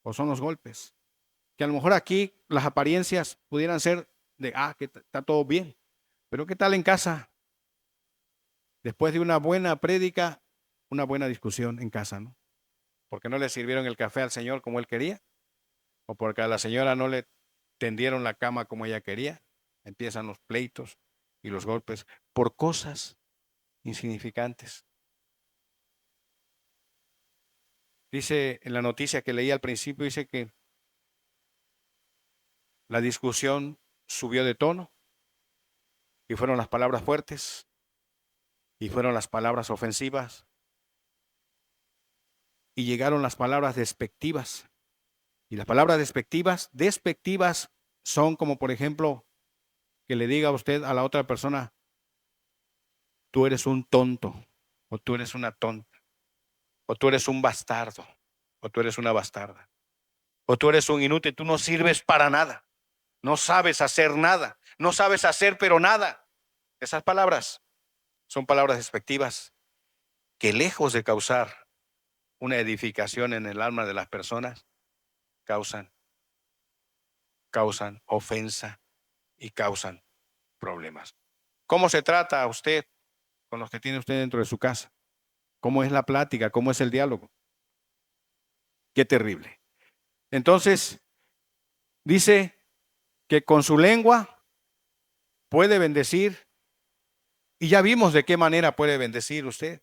o son los golpes. Que a lo mejor aquí las apariencias pudieran ser de, que está todo bien, pero ¿qué tal en casa? Después de una buena prédica, una buena discusión en casa, ¿no? Porque no le sirvieron el café al Señor como él quería, o porque a la señora no le tendieron la cama como ella quería. Empiezan los pleitos y los golpes por cosas insignificantes. Dice en la noticia que leí al principio, dice que la discusión subió de tono y fueron las palabras fuertes y fueron las palabras ofensivas y llegaron las palabras despectivas. Y las palabras despectivas son como, por ejemplo, que le diga a usted a la otra persona, tú eres un tonto, o tú eres una tonta, o tú eres un bastardo, o tú eres una bastarda, o tú eres un inútil, tú no sirves para nada, no sabes hacer nada, no sabes hacer pero nada. Esas palabras son palabras despectivas que lejos de causar una edificación en el alma de las personas, causan ofensa y causan problemas. ¿Cómo se trata a usted con los que tiene usted dentro de su casa? ¿Cómo es la plática? ¿Cómo es el diálogo? Qué terrible. Entonces, dice que con su lengua puede bendecir, y ya vimos de qué manera puede bendecir usted.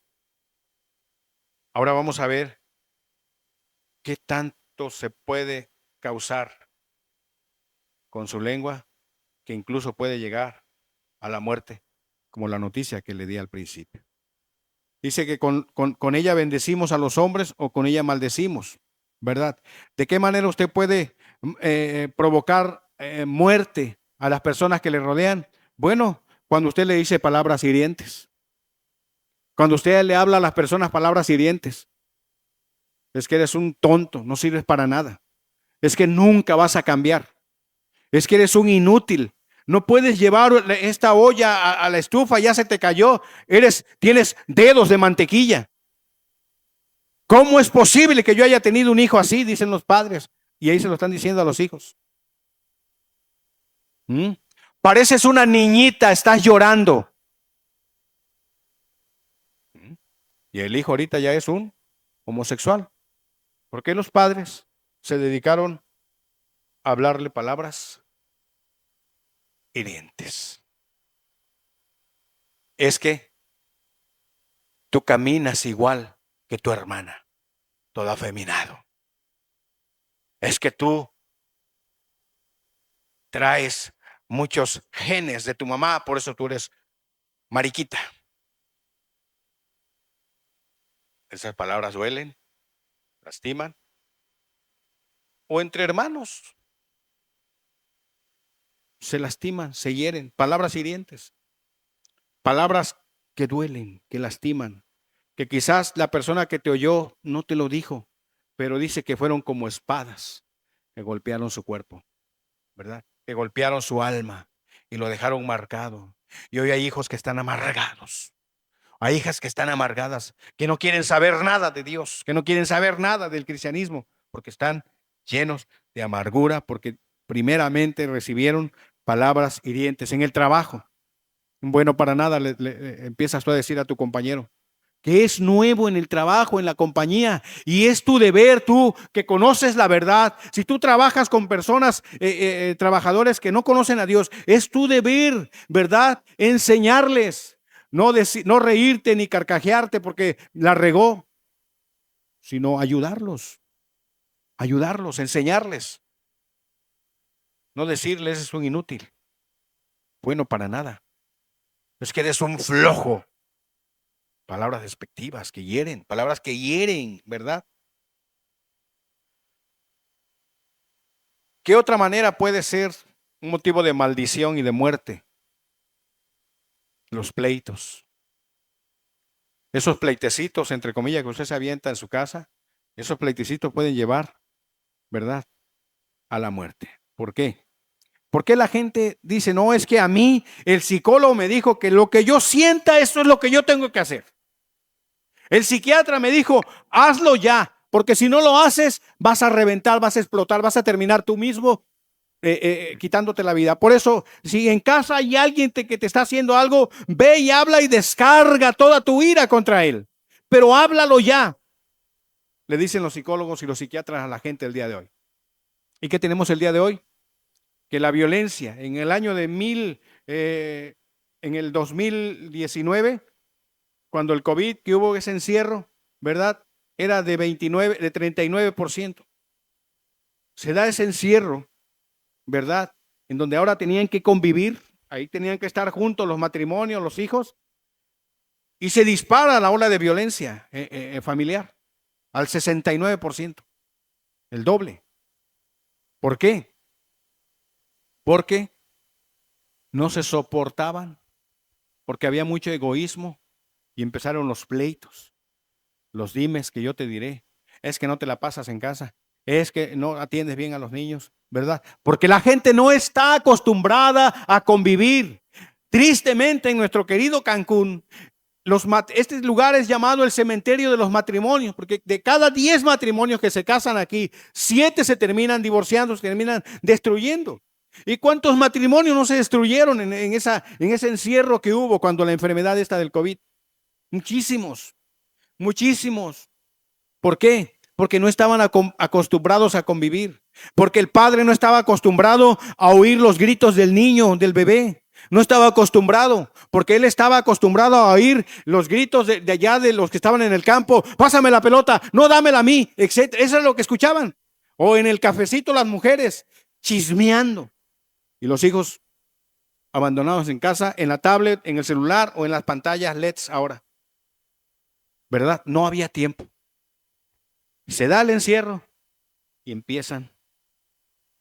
Ahora vamos a ver qué tanto se puede causar con su lengua, que incluso puede llegar a la muerte, como la noticia que le di al principio. Dice que con ella bendecimos a los hombres o con ella maldecimos, ¿verdad? ¿De qué manera usted puede provocar muerte a las personas que le rodean? Bueno, cuando usted le dice palabras hirientes, cuando usted le habla a las personas palabras hirientes, es que eres un tonto, no sirves para nada, es que nunca vas a cambiar, es que eres un inútil. No puedes llevar esta olla a la estufa, ya se te cayó. Tienes dedos de mantequilla. ¿Cómo es posible que yo haya tenido un hijo así? Dicen los padres. Y ahí se lo están diciendo a los hijos. ¿Mm? Pareces una niñita, estás llorando. ¿Mm? Y el hijo ahorita ya es un homosexual. ¿Por qué los padres se dedicaron a hablarle palabras hirientes? Es que tú caminas igual que tu hermana, todo afeminado. Es que tú traes muchos genes de tu mamá, por eso tú eres mariquita. Esas palabras duelen, lastiman. O entre hermanos se lastiman, se hieren. Palabras hirientes. Palabras que duelen, que lastiman. Que quizás la persona que te oyó no te lo dijo, pero dice que fueron como espadas que golpearon su cuerpo, ¿verdad? Que golpearon su alma y lo dejaron marcado. Y hoy hay hijos que están amargados. Hay hijas que están amargadas, que no quieren saber nada de Dios, que no quieren saber nada del cristianismo, porque están llenos de amargura, porque primeramente recibieron palabras hirientes en el trabajo. Bueno, para nada le empiezas tú a decir a tu compañero que es nuevo en el trabajo, en la compañía, y es tu deber, tú que conoces la verdad. Si tú trabajas con personas, trabajadores que no conocen a Dios, es tu deber, ¿verdad? Enseñarles, no reírte ni carcajearte porque la regó, sino ayudarlos, enseñarles, no decirles es un inútil, bueno para nada, es que eres un flojo. Palabras despectivas que hieren, palabras que hieren, ¿verdad? ¿Qué otra manera puede ser un motivo de maldición y de muerte? Los pleitos. Esos pleitecitos, entre comillas, que usted se avienta en su casa, esos pleitecitos pueden llevar, ¿verdad?, a la muerte. ¿Por qué? Porque la gente dice, no, es que a mí el psicólogo me dijo que lo que yo sienta, eso es lo que yo tengo que hacer. El psiquiatra me dijo, hazlo ya, porque si no lo haces, vas a reventar, vas a explotar, vas a terminar tú mismo quitándote la vida. Por eso, si en casa hay alguien que te está haciendo algo, ve y habla y descarga toda tu ira contra él. Pero háblalo ya, le dicen los psicólogos y los psiquiatras a la gente el día de hoy. ¿Y qué tenemos el día de hoy? Que la violencia en el año en el 2019, cuando el COVID, que hubo ese encierro, ¿verdad? Era de 39%. Se da ese encierro, ¿verdad? En donde ahora tenían que convivir, ahí tenían que estar juntos los matrimonios, los hijos, y se dispara la ola de violencia familiar al 69%, el doble. ¿Por qué? Porque no se soportaban, porque había mucho egoísmo y empezaron los pleitos, los dimes que yo te diré, es que no te la pasas en casa, es que no atiendes bien a los niños, ¿verdad? Porque la gente no está acostumbrada a convivir. Tristemente en nuestro querido Cancún, este lugar es llamado el cementerio de los matrimonios, porque de cada 10 matrimonios que se casan aquí, 7 se terminan divorciando, se terminan destruyendo. ¿Y cuántos matrimonios no se destruyeron en ese encierro que hubo cuando la enfermedad esta del COVID? Muchísimos, muchísimos. ¿Por qué? Porque no estaban acostumbrados a convivir, porque el padre no estaba acostumbrado a oír los gritos del niño, del bebé. No estaba acostumbrado, porque él estaba acostumbrado a oír los gritos de allá de los que estaban en el campo. Pásame la pelota, no dámela a mí, etc. Eso es lo que escuchaban. O en el cafecito las mujeres chismeando. Y los hijos abandonados en casa, en la tablet, en el celular o en las pantallas LEDs ahora. ¿Verdad? No había tiempo. Se da el encierro y empiezan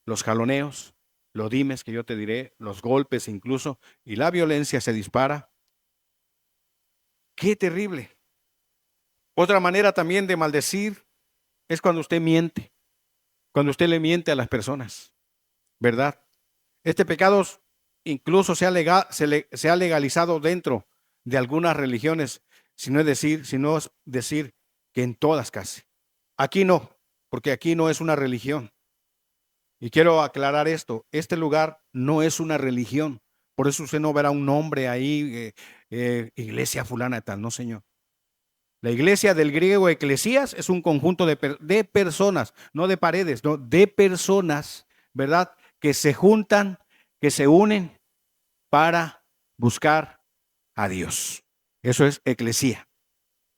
los jaloneos, los dimes que yo te diré, los golpes incluso, y la violencia se dispara. ¡Qué terrible! Otra manera también de maldecir es cuando usted miente, cuando usted le miente a las personas, ¿verdad? Este pecado incluso se ha legalizado dentro de algunas religiones, sino es decir que en todas casi. Aquí no, porque aquí no es una religión. Y quiero aclarar esto, este lugar no es una religión, por eso usted no verá un nombre ahí, iglesia fulana de tal, no señor. La iglesia del griego eclesías es un conjunto de personas, no de paredes, no, de personas, ¿verdad? Que se juntan, que se unen para buscar a Dios. Eso es eclesía,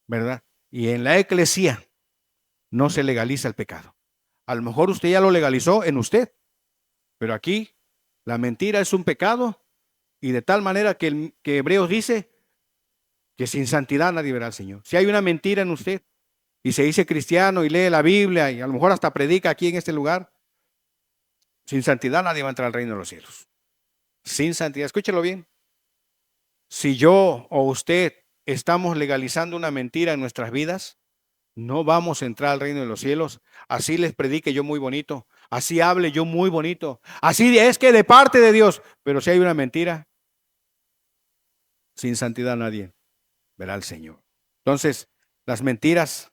¿verdad? Y en la eclesía no se legaliza el pecado. A lo mejor usted ya lo legalizó en usted, pero aquí la mentira es un pecado y de tal manera que Hebreos dice que sin santidad nadie verá al Señor. Si hay una mentira en usted y se dice cristiano y lee la Biblia y a lo mejor hasta predica aquí en este lugar, sin santidad nadie va a entrar al reino de los cielos. Sin santidad, escúchelo bien. Si yo o usted estamos legalizando una mentira en nuestras vidas, no vamos a entrar al reino de los cielos. Así les predique yo muy bonito, así hable yo muy bonito, así es que de parte de Dios, pero si hay una mentira, sin santidad nadie verá al Señor. Entonces, las mentiras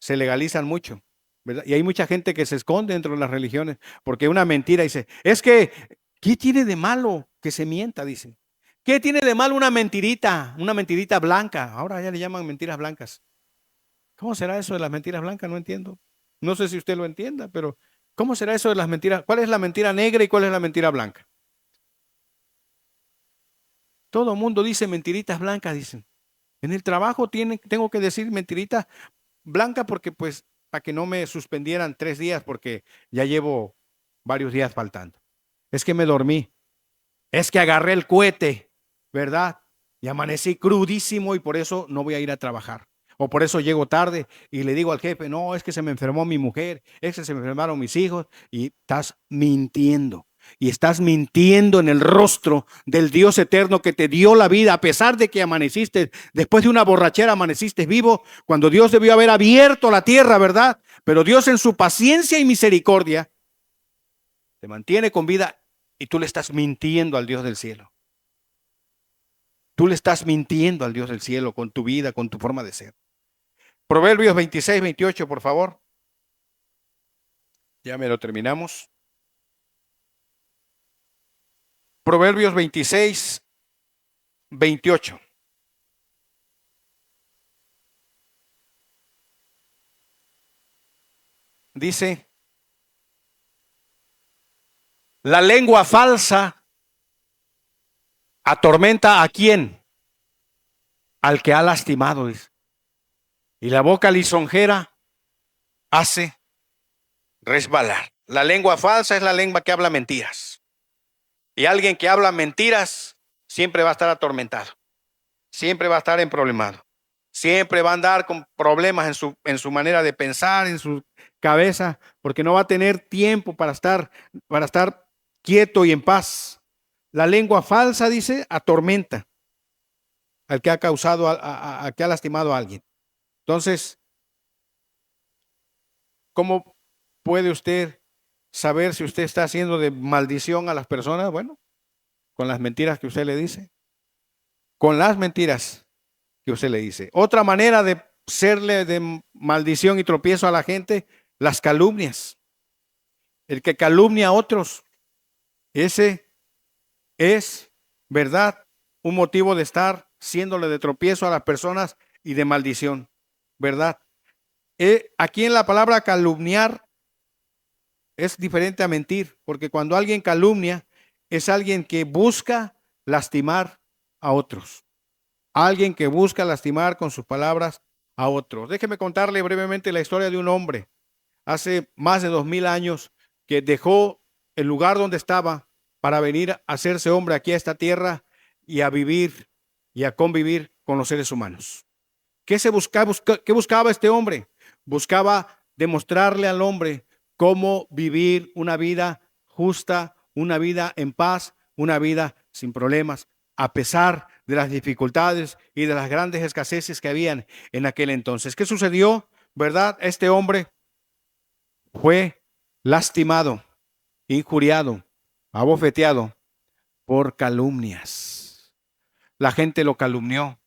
se legalizan mucho, ¿verdad? Y hay mucha gente que se esconde dentro de las religiones porque una mentira dice, es que, ¿qué tiene de malo que se mienta? Dice. ¿Qué tiene de malo una mentirita blanca? Ahora ya le llaman mentiras blancas. ¿Cómo será eso de las mentiras blancas? No entiendo. No sé si usted lo entienda, pero ¿cómo será eso de las mentiras? ¿Cuál es la mentira negra y cuál es la mentira blanca? Todo el mundo dice mentiritas blancas, dicen. En el trabajo tengo que decir mentiritas blancas porque pues para que no me suspendieran 3 días porque ya llevo varios días faltando. Es que me dormí. Es que agarré el cohete, ¿verdad? Y amanecí crudísimo y por eso no voy a ir a trabajar. O por eso llego tarde y le digo al jefe, no, es que se me enfermó mi mujer, es que se me enfermaron mis hijos y estás mintiendo. Y estás mintiendo en el rostro del Dios eterno que te dio la vida, a pesar de que amaneciste, después de una borrachera amaneciste vivo, cuando Dios debió haber abierto la tierra, ¿verdad? Pero Dios en su paciencia y misericordia te mantiene con vida y tú le estás mintiendo al Dios del cielo. Tú le estás mintiendo al Dios del cielo con tu vida, con tu forma de ser. Proverbios 26, 28, por favor. Ya me lo terminamos. Proverbios 26, 28. Dice, la lengua falsa atormenta a quién? Al que ha lastimado. Dice. Y la boca lisonjera hace resbalar. La lengua falsa es la lengua que habla mentiras. Y alguien que habla mentiras siempre va a estar atormentado. Siempre va a estar en problemado. Siempre va a andar con problemas en su manera de pensar, en su cabeza, porque no va a tener tiempo para estar quieto y en paz. La lengua falsa, dice, atormenta al que ha causado, a que ha lastimado a alguien. Entonces, ¿cómo puede usted saber si usted está haciendo de maldición a las personas? Bueno, con las mentiras que usted le dice. Con las mentiras que usted le dice. Otra manera de serle de maldición y tropiezo a la gente, las calumnias. El que calumnia a otros, ese es, ¿verdad?, un motivo de estar siéndole de tropiezo a las personas y de maldición, ¿verdad? Aquí en la palabra calumniar es diferente a mentir, porque cuando alguien calumnia es alguien que busca lastimar a otros. Alguien que busca lastimar con sus palabras a otros. Déjeme contarle brevemente la historia de un hombre hace más de 2000 años que dejó el lugar donde estaba para venir a hacerse hombre aquí a esta tierra y a vivir y a convivir con los seres humanos. ¿Qué qué buscaba este hombre? Buscaba demostrarle al hombre cómo vivir una vida justa, una vida en paz, una vida sin problemas, a pesar de las dificultades y de las grandes escaseces que habían en aquel entonces. ¿Qué sucedió? ¿Verdad? Este hombre fue lastimado, injuriado, abofeteado por calumnias. La gente lo calumnió.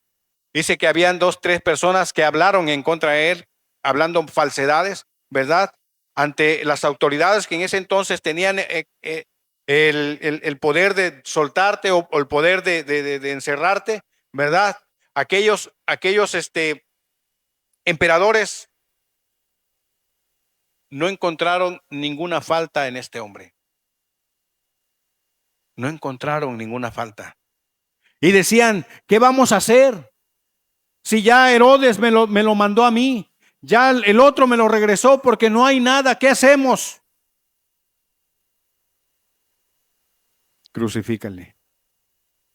Dice que habían 2, 3 personas que hablaron en contra de él, hablando falsedades, ¿verdad? ante las autoridades que en ese entonces tenían el poder de soltarte o el poder de encerrarte, ¿verdad? Aquellos emperadores no encontraron ninguna falta en este hombre. No encontraron ninguna falta. Y decían, ¿qué vamos a hacer? Si ya Herodes me lo mandó a mí, ya el otro me lo regresó porque no hay nada, ¿qué hacemos? Crucifícanle,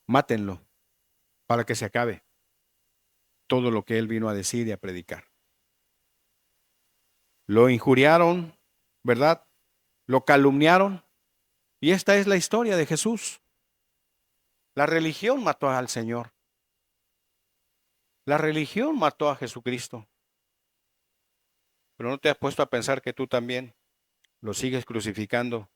mátenlo para que se acabe todo lo que él vino a decir y a predicar. Lo injuriaron, ¿verdad? Lo calumniaron. Y esta es la historia de Jesús. La religión mató al Señor. La religión mató a Jesucristo. Pero no te has puesto a pensar que tú también lo sigues crucificando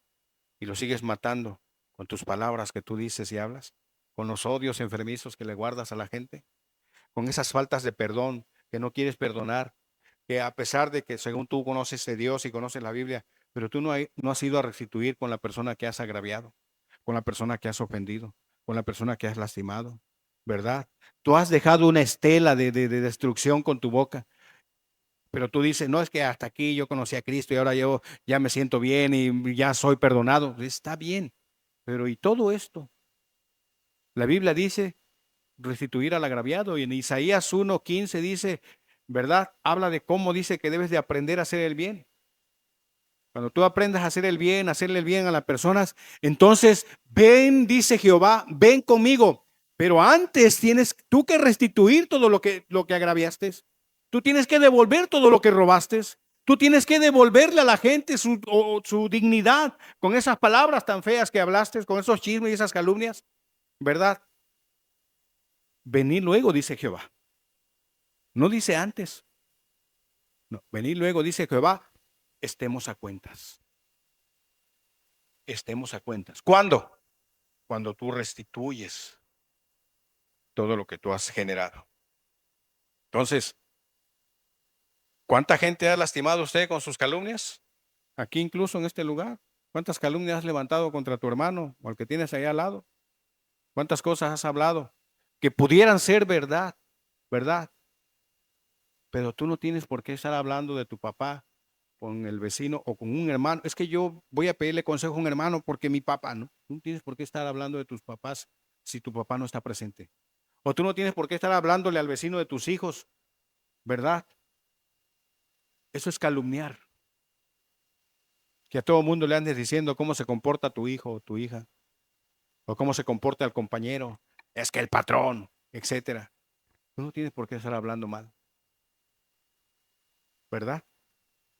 y lo sigues matando con tus palabras que tú dices y hablas, con los odios enfermizos que le guardas a la gente, con esas faltas de perdón que no quieres perdonar, que a pesar de que según tú conoces de Dios y conoces la Biblia, pero tú no has ido a restituir con la persona que has agraviado, con la persona que has ofendido, con la persona que has lastimado, ¿verdad? Tú has dejado una estela de destrucción con tu boca. Pero tú dices, no, es que hasta aquí yo conocí a Cristo y ahora yo ya me siento bien y ya soy perdonado. Está bien, pero ¿y todo esto? La Biblia dice restituir al agraviado y en Isaías 1:15 dice, ¿verdad? Habla de cómo dice que debes de aprender a hacer el bien. Cuando tú aprendas a hacer el bien, a hacerle el bien a las personas, entonces ven, dice Jehová, ven conmigo. Pero antes tienes tú que restituir todo lo que agraviaste. Tú tienes que devolver todo lo que robaste. Tú tienes que devolverle a la gente su dignidad con esas palabras tan feas que hablaste, con esos chismes y esas calumnias, ¿verdad? Venid luego, dice Jehová. No dice antes. No, venid luego, dice Jehová, estemos a cuentas. Estemos a cuentas. ¿Cuándo? Cuando tú restituyes todo lo que tú has generado. Entonces, ¿cuánta gente ha lastimado usted con sus calumnias? Aquí incluso en este lugar. ¿Cuántas calumnias has levantado contra tu hermano o al que tienes ahí al lado? ¿Cuántas cosas has hablado que pudieran ser verdad? ¿Verdad? Pero tú no tienes por qué estar hablando de tu papá con el vecino o con un hermano. Es que yo voy a pedirle consejo a un hermano porque mi papá, no. Tú no tienes por qué estar hablando de tus papás si tu papá no está presente. O tú no tienes por qué estar hablándole al vecino de tus hijos, ¿verdad? Eso es calumniar. Que a todo mundo le andes diciendo cómo se comporta tu hijo o tu hija, o cómo se comporta el compañero, es que el patrón, etcétera. Tú no tienes por qué estar hablando mal, ¿verdad?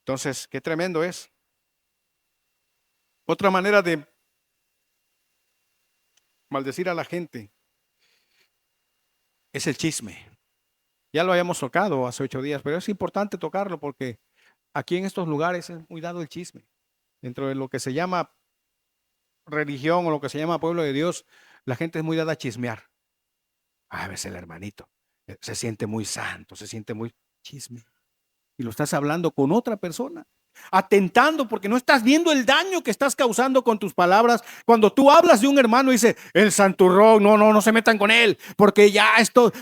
Entonces, qué tremendo es. Otra manera de maldecir a la gente es el chisme. Ya lo habíamos tocado hace 8 días, pero es importante tocarlo porque aquí en estos lugares es muy dado el chisme. Dentro de lo que se llama religión o lo que se llama pueblo de Dios, la gente es muy dada a chismear. A veces el hermanito se siente muy santo, se siente muy chisme. Y lo estás hablando con otra persona, atentando porque no estás viendo el daño que estás causando con tus palabras. Cuando tú hablas de un hermano y dice, el santurrón, no se metan con él, porque ya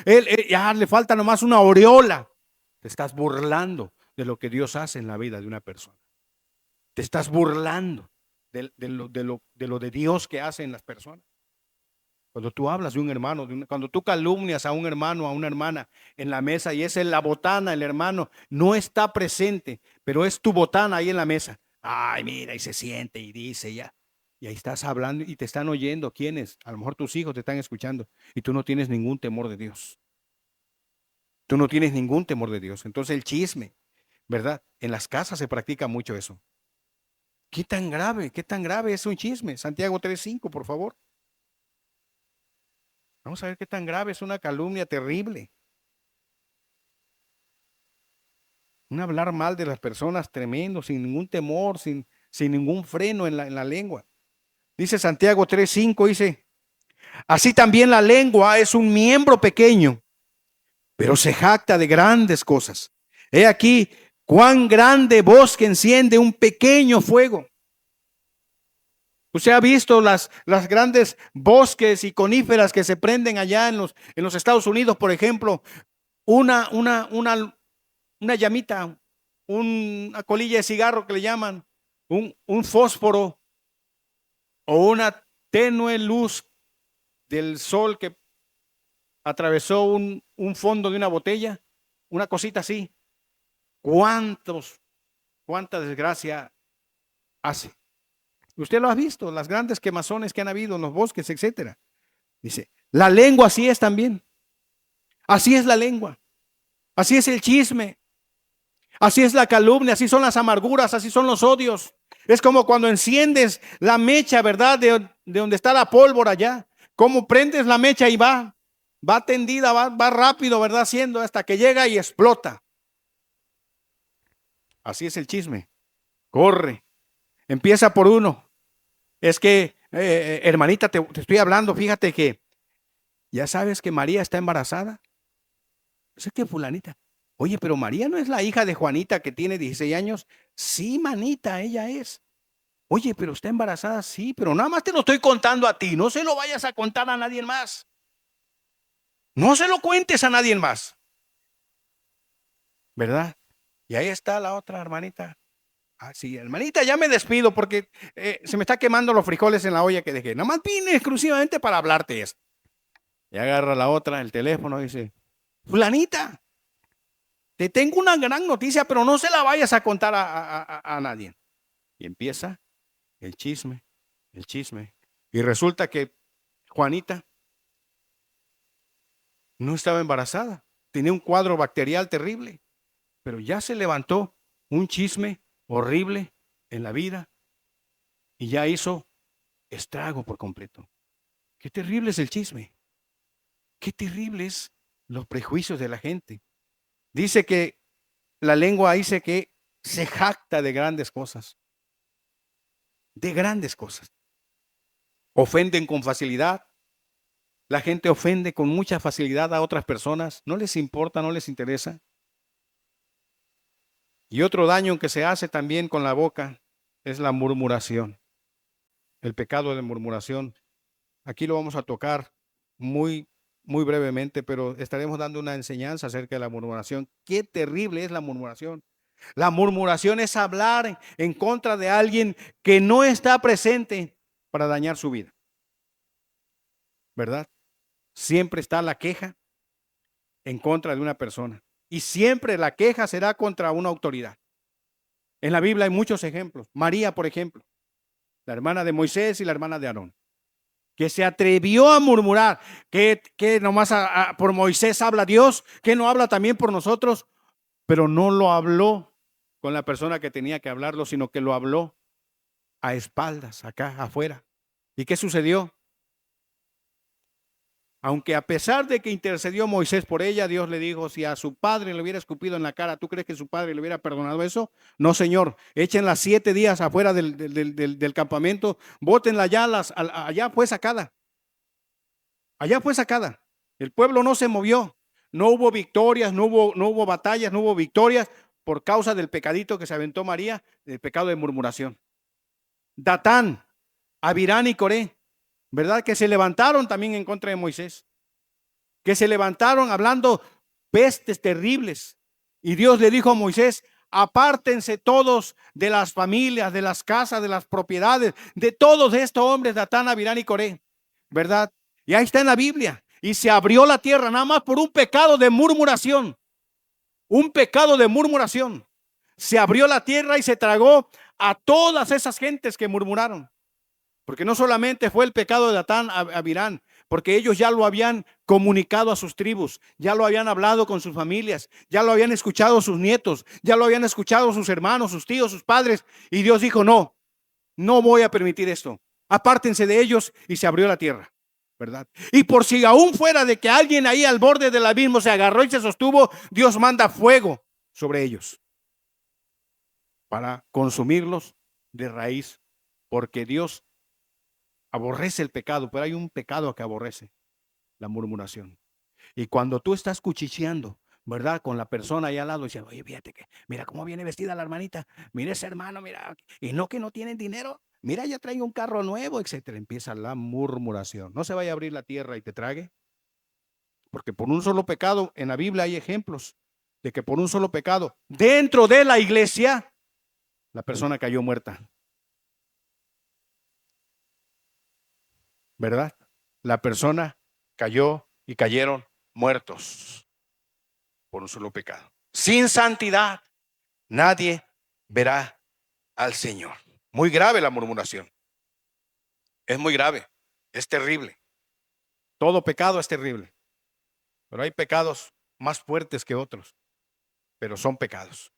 él ya le falta nomás una aureola. Te estás burlando de lo que Dios hace en la vida de una persona. Te estás burlando de lo de Dios que hace en las personas. Cuando tú hablas de un hermano, cuando tú calumnias a un hermano, a una hermana en la mesa y es en la botana, el hermano no está presente, pero es tu botana ahí en la mesa. Ay, mira, y se siente y dice ya. Y ahí estás hablando y te están oyendo. ¿Quiénes? A lo mejor tus hijos te están escuchando y tú no tienes ningún temor de Dios. Tú no tienes ningún temor de Dios. Entonces el chisme, ¿verdad? En las casas se practica mucho eso. ¿Qué tan grave? ¿Qué tan grave es un chisme? Santiago 3:5, por favor. Vamos a ver qué tan grave es una calumnia terrible. Un hablar mal de las personas tremendo, sin ningún temor, sin ningún freno en la lengua. Dice Santiago 3:5, dice, así también la lengua es un miembro pequeño, pero se jacta de grandes cosas. He aquí Cuán grande bosque enciende un pequeño fuego. Usted ha visto las grandes bosques y coníferas que se prenden allá en los Estados Unidos, por ejemplo, una llamita, una colilla de cigarro que le llaman, un fósforo o una tenue luz del sol que atravesó un fondo de una botella, una cosita así. ¿Cuánta desgracia hace? Usted lo ha visto, las grandes quemazones que han habido en los bosques, etcétera. Dice, la lengua así es también. Así es la lengua. Así es el chisme. Así es la calumnia, así son las amarguras, así son los odios. Es como cuando enciendes la mecha, ¿verdad? De donde está la pólvora ya. Como prendes la mecha y va tendida, va rápido, ¿verdad? Haciendo hasta que llega y explota. Así es el chisme. Corre. Empieza por uno. Es que, hermanita, te estoy hablando, fíjate que ya sabes que María está embarazada. Sé que fulanita. Oye, pero María no es la hija de Juanita que tiene 16 años. Sí, manita, ella es. Oye, pero está embarazada, sí, pero nada más te lo estoy contando a ti. No se lo vayas a contar a nadie más. No se lo cuentes a nadie más. ¿Verdad? Y ahí está la otra hermanita. Ah, sí, hermanita, ya me despido porque se me está quemando los frijoles en la olla que dejé. Nada más vine exclusivamente para hablarte esto. Y agarra la otra, el teléfono, y dice, fulanita, te tengo una gran noticia, pero no se la vayas a contar a nadie. Y empieza el chisme, el chisme. Y resulta que Juanita no estaba embarazada, tenía un cuadro bacterial terrible, pero ya se levantó un chisme horrible en la vida y ya hizo estrago por completo. Qué terrible es el chisme. Qué terribles los prejuicios de la gente. Dice que la lengua dice que se jacta de grandes cosas. De grandes cosas. Ofenden con facilidad. La gente ofende con mucha facilidad a otras personas. No les importa, no les interesa. Y otro daño que se hace también con la boca es la murmuración. El pecado de murmuración. Aquí lo vamos a tocar muy brevemente, pero estaremos dando una enseñanza acerca de la murmuración. Qué terrible es la murmuración. La murmuración es hablar en contra de alguien que no está presente para dañar su vida. ¿Verdad? Siempre está la queja en contra de una persona. Y siempre la queja será contra una autoridad. En la Biblia hay muchos ejemplos. María, por ejemplo, la hermana de Moisés y la hermana de Aarón, que se atrevió a murmurar, que nomás por Moisés habla Dios, que no habla también por nosotros, pero no lo habló con la persona que tenía que hablarlo, sino que lo habló a espaldas, acá afuera. ¿Y qué sucedió? Aunque a pesar de que intercedió Moisés por ella, Dios le dijo, si a su padre le hubiera escupido en la cara, ¿tú crees que su padre le hubiera perdonado eso? No, Señor, échenla 7 días afuera del campamento, bótenla allá, allá fue sacada. Allá fue sacada. El pueblo no se movió. No hubo victorias, no hubo batallas, no hubo victorias por causa del pecadito que se aventó María, del pecado de murmuración. Datán, Abirán y Coré, ¿verdad? Que se levantaron también en contra de Moisés. Que se levantaron hablando pestes terribles. Y Dios le dijo a Moisés, apártense todos de las familias, de las casas, de las propiedades, de todos estos hombres, Datán, Abirán y Coré, ¿verdad? Y ahí está en la Biblia. Y se abrió la tierra nada más por un pecado de murmuración. Un pecado de murmuración. Se abrió la tierra y se tragó a todas esas gentes que murmuraron. Porque no solamente fue el pecado de Datán, Abirán, porque ellos ya lo habían comunicado a sus tribus, ya lo habían hablado con sus familias, ya lo habían escuchado sus nietos, ya lo habían escuchado sus hermanos, sus tíos, sus padres. Y Dios dijo, no, no voy a permitir esto. Apártense de ellos, y se abrió la tierra, ¿verdad? Y por si aún fuera de que alguien ahí al borde del abismo se agarró y se sostuvo, Dios manda fuego sobre ellos para consumirlos de raíz, porque Dios aborrece el pecado, pero hay un pecado que aborrece: la murmuración. Y cuando tú estás cuchicheando, ¿verdad? Con la persona ahí al lado, diciendo, oye, fíjate que, mira cómo viene vestida la hermanita, mira ese hermano, mira, y no que no tienen dinero, mira, ya traigo un carro nuevo, etcétera. Empieza la murmuración. No se vaya a abrir la tierra y te trague, porque por un solo pecado, en la Biblia hay ejemplos de que por un solo pecado, dentro de la iglesia, la persona cayó muerta, ¿verdad? La persona cayó y cayeron muertos por un solo pecado. Sin santidad, nadie verá al Señor. Muy grave la murmuración. Es muy grave. Es terrible. Todo pecado es terrible. Pero hay pecados más fuertes que otros. Pero son pecados,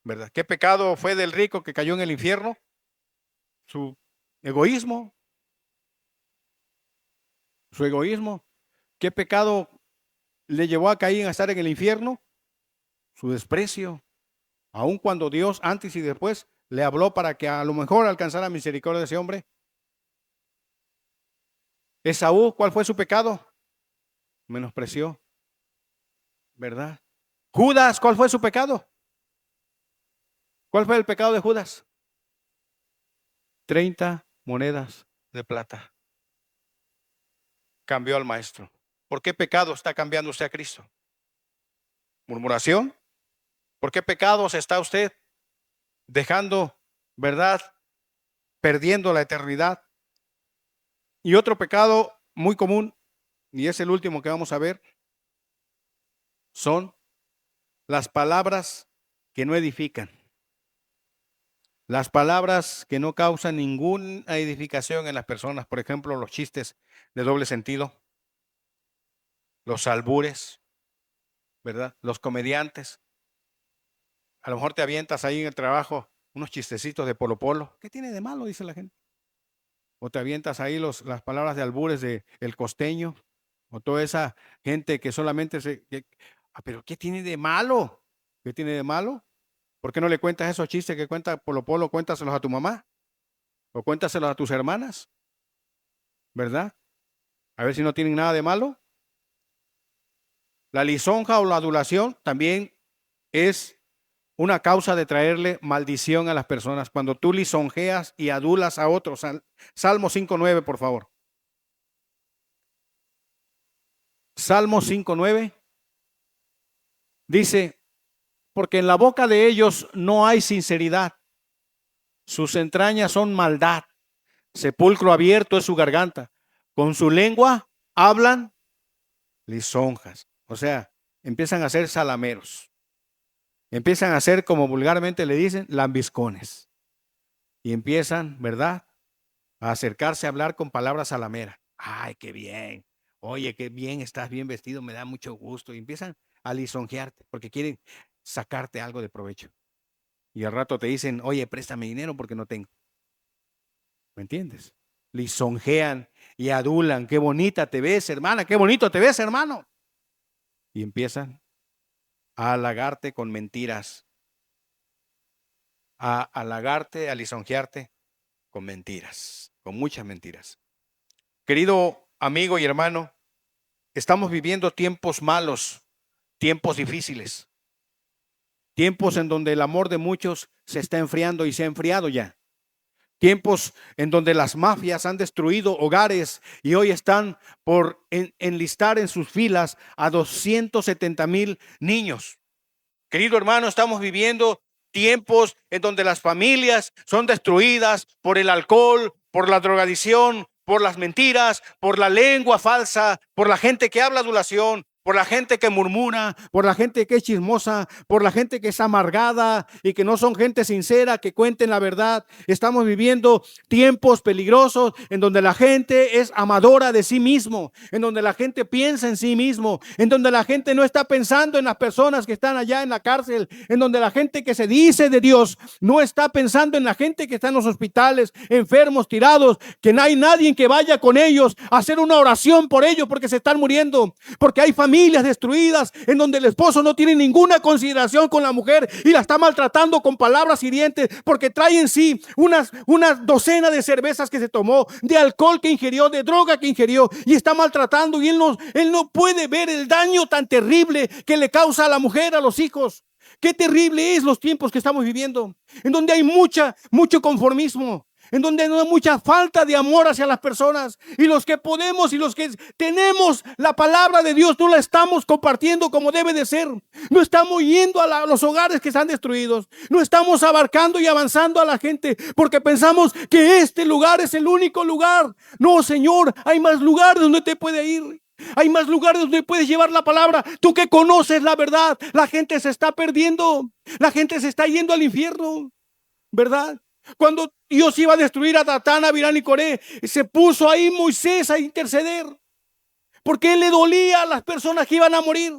¿verdad? ¿Qué pecado fue del rico que cayó en el infierno? Su egoísmo. Su egoísmo. ¿Qué pecado le llevó a Caín a estar en el infierno? Su desprecio. Aun cuando Dios antes y después le habló para que a lo mejor alcanzara misericordia de ese hombre. Esaú, ¿cuál fue su pecado? Menospreció, ¿verdad? Judas, ¿cuál fue su pecado? ¿Cuál fue el pecado de Judas? 30 monedas de plata. Cambió al maestro. ¿Por qué pecado está cambiando usted a Cristo? ¿Murmuración? ¿Por qué pecados está usted dejando, verdad, perdiendo la eternidad? Y otro pecado muy común, y es el último que vamos a ver, son las palabras que no edifican. Las palabras que no causan ninguna edificación en las personas. Por ejemplo, los chistes de doble sentido, los albures, ¿verdad? Los comediantes. A lo mejor te avientas ahí en el trabajo unos chistecitos de Polo Polo. ¿Qué tiene de malo? Dice la gente. O te avientas ahí las palabras de albures de El Costeño. O toda esa gente que solamente pero ¿qué tiene de malo? ¿Qué tiene de malo? ¿Por qué no le cuentas esos chistes que cuenta Polo Polo? Cuéntaselos a tu mamá. O cuéntaselos a tus hermanas. ¿Verdad? A ver si no tienen nada de malo. La lisonja o la adulación también es una causa de traerle maldición a las personas. Cuando tú lisonjeas y adulas a otros. Salmo 5:9, por favor. Salmo 5:9 dice, porque en la boca de ellos no hay sinceridad. Sus entrañas son maldad. Sepulcro abierto es su garganta. Con su lengua hablan lisonjas. O sea, empiezan a ser salameros. Empiezan a ser, como vulgarmente le dicen, lambiscones. Y empiezan, ¿verdad?, a acercarse a hablar con palabras salameras. Ay, qué bien. Oye, qué bien, estás bien vestido, me da mucho gusto. Y empiezan a lisonjearte porque quieren sacarte algo de provecho. Y al rato te dicen, oye, préstame dinero porque no tengo. ¿Me entiendes? Lisonjean y adulan. Qué bonita te ves, hermana. Qué bonito te ves, hermano. Y empiezan a halagarte con mentiras. A halagarte, a lisonjearte con mentiras. Con muchas mentiras. Querido amigo y hermano, estamos viviendo tiempos malos, tiempos difíciles. Tiempos en donde el amor de muchos se está enfriando y se ha enfriado ya. Tiempos en donde las mafias han destruido hogares y hoy están por enlistar en sus filas a 270,000 niños. Querido hermano, estamos viviendo tiempos en donde las familias son destruidas por el alcohol, por la drogadicción, por las mentiras, por la lengua falsa, por la gente que habla adulación, por la gente que murmura, por la gente que es chismosa, por la gente que es amargada y que no son gente sincera, que cuenten la verdad. Estamos viviendo tiempos peligrosos en donde la gente es amadora de sí mismo, en donde la gente piensa en sí mismo, en donde la gente no está pensando en las personas que están allá en la cárcel, en donde la gente que se dice de Dios no está pensando en la gente que está en los hospitales, enfermos, tirados, que no hay nadie que vaya con ellos a hacer una oración por ellos porque se están muriendo, porque hay familias familias destruidas, en donde el esposo no tiene ninguna consideración con la mujer y la está maltratando con palabras hirientes porque trae en sí una docena de cervezas que se tomó, de alcohol que ingirió, de droga que ingirió, y está maltratando, y él no puede ver el daño tan terrible que le causa a la mujer, a los hijos. Qué terrible es los tiempos que estamos viviendo, en donde hay mucho conformismo, en donde hay mucha falta de amor hacia las personas, y los que podemos y los que tenemos la palabra de Dios no la estamos compartiendo como debe de ser. No estamos yendo a los hogares que están destruidos, no estamos abarcando y avanzando a la gente porque pensamos que este lugar es el único lugar. No, Señor, hay más lugares donde te puede ir. Hay más lugares donde puedes llevar la palabra. Tú que conoces la verdad, la gente se está perdiendo, la gente se está yendo al infierno, ¿verdad? Cuando Dios iba a destruir a Datán, Abiram y Coré, se puso ahí Moisés a interceder, porque él le dolía a las personas que iban a morir.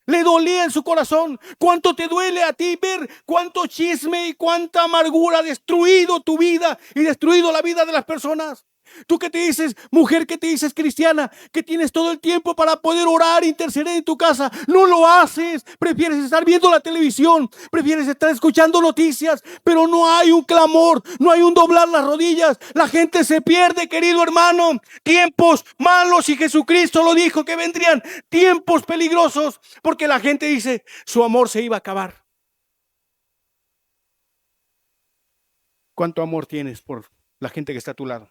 Le dolía en su corazón. ¿Cuánto te duele a ti ver cuánto chisme y cuánta amargura ha destruido tu vida y destruido la vida de las personas? Tú que te dices, mujer, que te dices cristiana, que tienes todo el tiempo para poder orar e interceder en tu casa, no lo haces. Prefieres estar viendo la televisión, prefieres estar escuchando noticias, pero no hay un clamor, no hay un doblar las rodillas. La gente se pierde, querido hermano. Tiempos malos, y Jesucristo lo dijo, que vendrían tiempos peligrosos, porque la gente dice, su amor se iba a acabar. ¿Cuánto amor tienes por la gente que está a tu lado?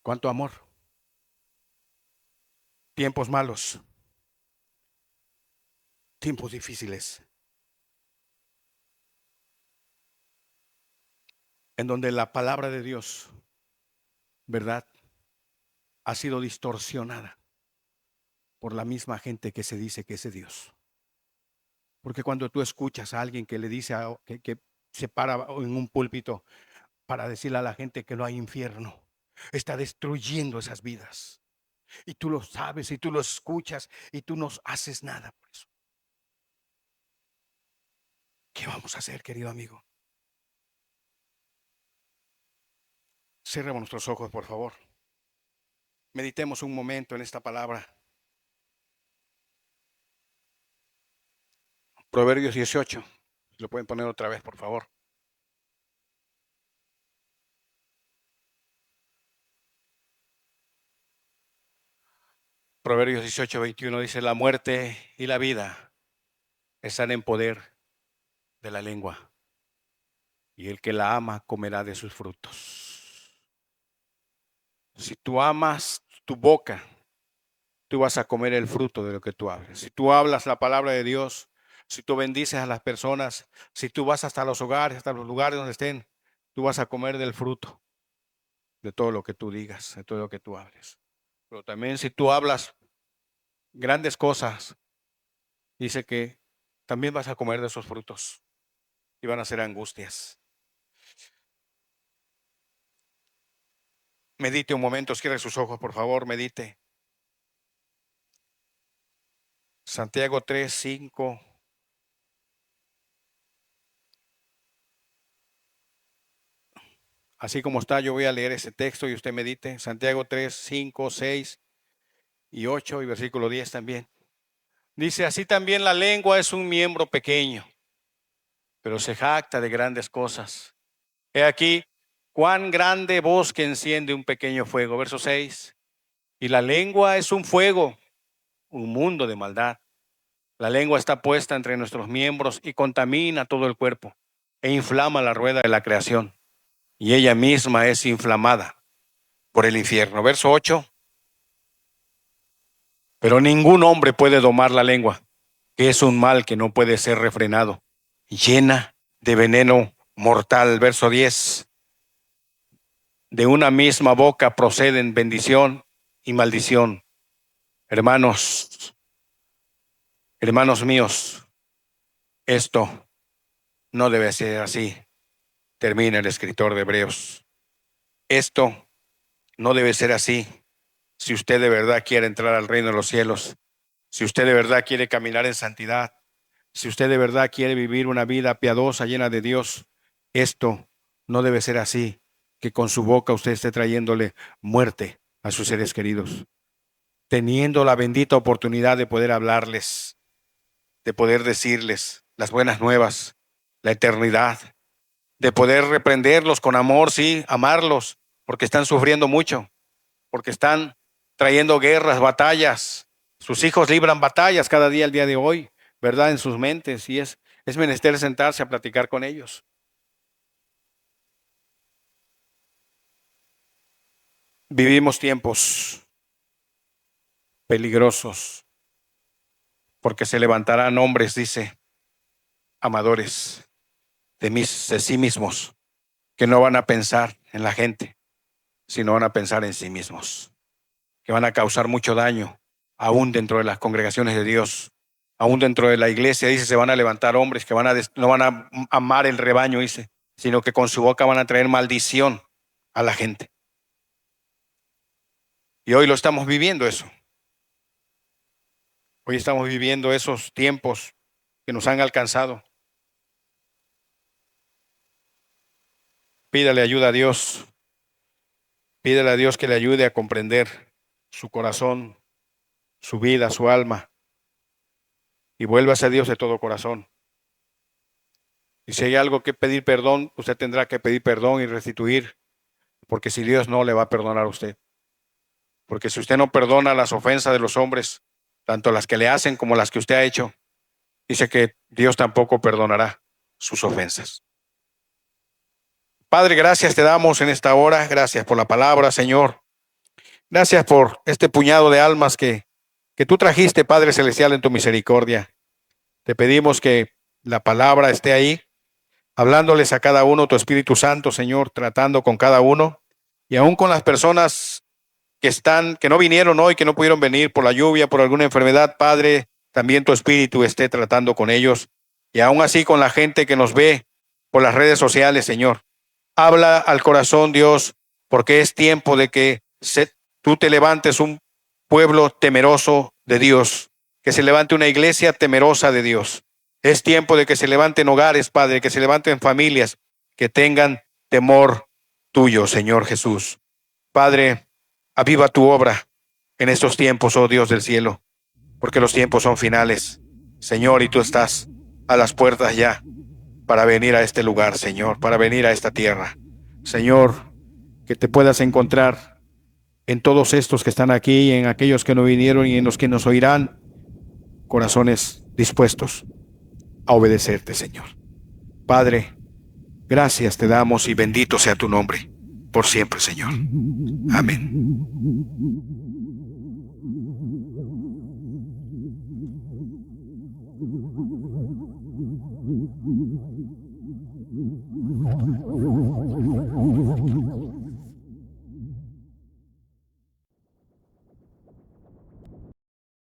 ¿Cuánto amor? Tiempos malos, tiempos difíciles, en donde la palabra de Dios, ¿verdad?, ha sido distorsionada por la misma gente que se dice que es de Dios. Porque cuando tú escuchas a alguien que le dice, que se para en un púlpito para decirle a la gente que no hay infierno, está destruyendo esas vidas. Y tú lo sabes, y tú lo escuchas, y tú no haces nada por eso. ¿Qué vamos a hacer, querido amigo? Cerremos nuestros ojos, por favor. Meditemos un momento en esta palabra. Proverbios 18. Lo pueden poner otra vez, por favor. Proverbios 18, 21 dice: la muerte y la vida están en poder de la lengua, y el que la ama comerá de sus frutos. Si tú amas tu boca, tú vas a comer el fruto de lo que tú hables. Si tú hablas la palabra de Dios, si tú bendices a las personas, si tú vas hasta los hogares, hasta los lugares donde estén, tú vas a comer del fruto de todo lo que tú digas, de todo lo que tú hables. Pero también si tú hablas grandes cosas, dice que también vas a comer de esos frutos y van a ser angustias. Medite un momento, cierre sus ojos, por favor, medite. Santiago 3, 5. Así como está, yo voy a leer ese texto y usted medite. Santiago 3, 5, 6 y 8 y versículo 10 también. Dice: así también la lengua es un miembro pequeño, pero se jacta de grandes cosas. He aquí cuán grande bosque enciende un pequeño fuego. Verso 6. Y la lengua es un fuego, un mundo de maldad. La lengua está puesta entre nuestros miembros y contamina todo el cuerpo e inflama la rueda de la creación. Y ella misma es inflamada por el infierno. Verso 8. Pero ningún hombre puede domar la lengua, que es un mal que no puede ser refrenado, llena de veneno mortal. Verso 10. De una misma boca proceden bendición y maldición. Hermanos míos, esto no debe ser así. Termina el escritor de Hebreos. Esto no debe ser así. Si usted de verdad quiere entrar al reino de los cielos, si usted de verdad quiere caminar en santidad, si usted de verdad quiere vivir una vida piadosa, llena de Dios, esto no debe ser así, que con su boca usted esté trayéndole muerte a sus seres queridos. teniendo la bendita oportunidad de poder hablarles, de poder decirles las buenas nuevas, la eternidad, de poder reprenderlos con amor, sí, amarlos, porque están sufriendo mucho, porque están trayendo guerras, batallas. Sus hijos libran batallas cada día, el día de hoy, ¿verdad? En sus mentes, y es menester sentarse a platicar con ellos. Vivimos tiempos peligrosos, porque se levantarán hombres, dice, amadores de sí mismos, que no van a pensar en la gente, sino van a pensar en sí mismos, que van a causar mucho daño, aún dentro de las congregaciones de Dios, aún dentro de la iglesia, dice, se van a levantar hombres que no van a amar el rebaño, dice, sino que con su boca van a traer maldición a la gente. Y hoy lo estamos viviendo eso. Hoy estamos viviendo esos tiempos que nos han alcanzado. Pídale ayuda a Dios. Pídale a Dios que le ayude a comprender su corazón, su vida, su alma. Y vuélvase a Dios de todo corazón. Y si hay algo que pedir perdón, usted tendrá que pedir perdón y restituir. Porque si Dios no le va a perdonar a usted. Porque si usted no perdona las ofensas de los hombres, tanto las que le hacen como las que usted ha hecho, dice que Dios tampoco perdonará sus ofensas. Padre, gracias te damos en esta hora. Gracias por la palabra, Señor. Gracias por este puñado de almas que tú trajiste, Padre Celestial, en tu misericordia. Te pedimos que la palabra esté ahí, hablándoles a cada uno, tu Espíritu Santo, Señor, tratando con cada uno y aún con las personas que no vinieron hoy, que no pudieron venir por la lluvia, por alguna enfermedad, Padre, también tu Espíritu esté tratando con ellos y aún así con la gente que nos ve por las redes sociales, Señor. Habla al corazón, Dios, porque es tiempo de que tú te levantes un pueblo temeroso de Dios, que se levante una iglesia temerosa de Dios. Es tiempo de que se levanten hogares, Padre, que se levanten familias, que tengan temor tuyo, Señor Jesús. Padre, aviva tu obra en estos tiempos, oh Dios del cielo, porque los tiempos son finales, Señor, y tú estás a las puertas ya para venir a este lugar, Señor, para venir a esta tierra. Señor, que te puedas encontrar en todos estos que están aquí, en aquellos que no vinieron y en los que nos oirán, corazones dispuestos a obedecerte, Señor. Padre, gracias te damos y bendito sea tu nombre por siempre, Señor. Amén.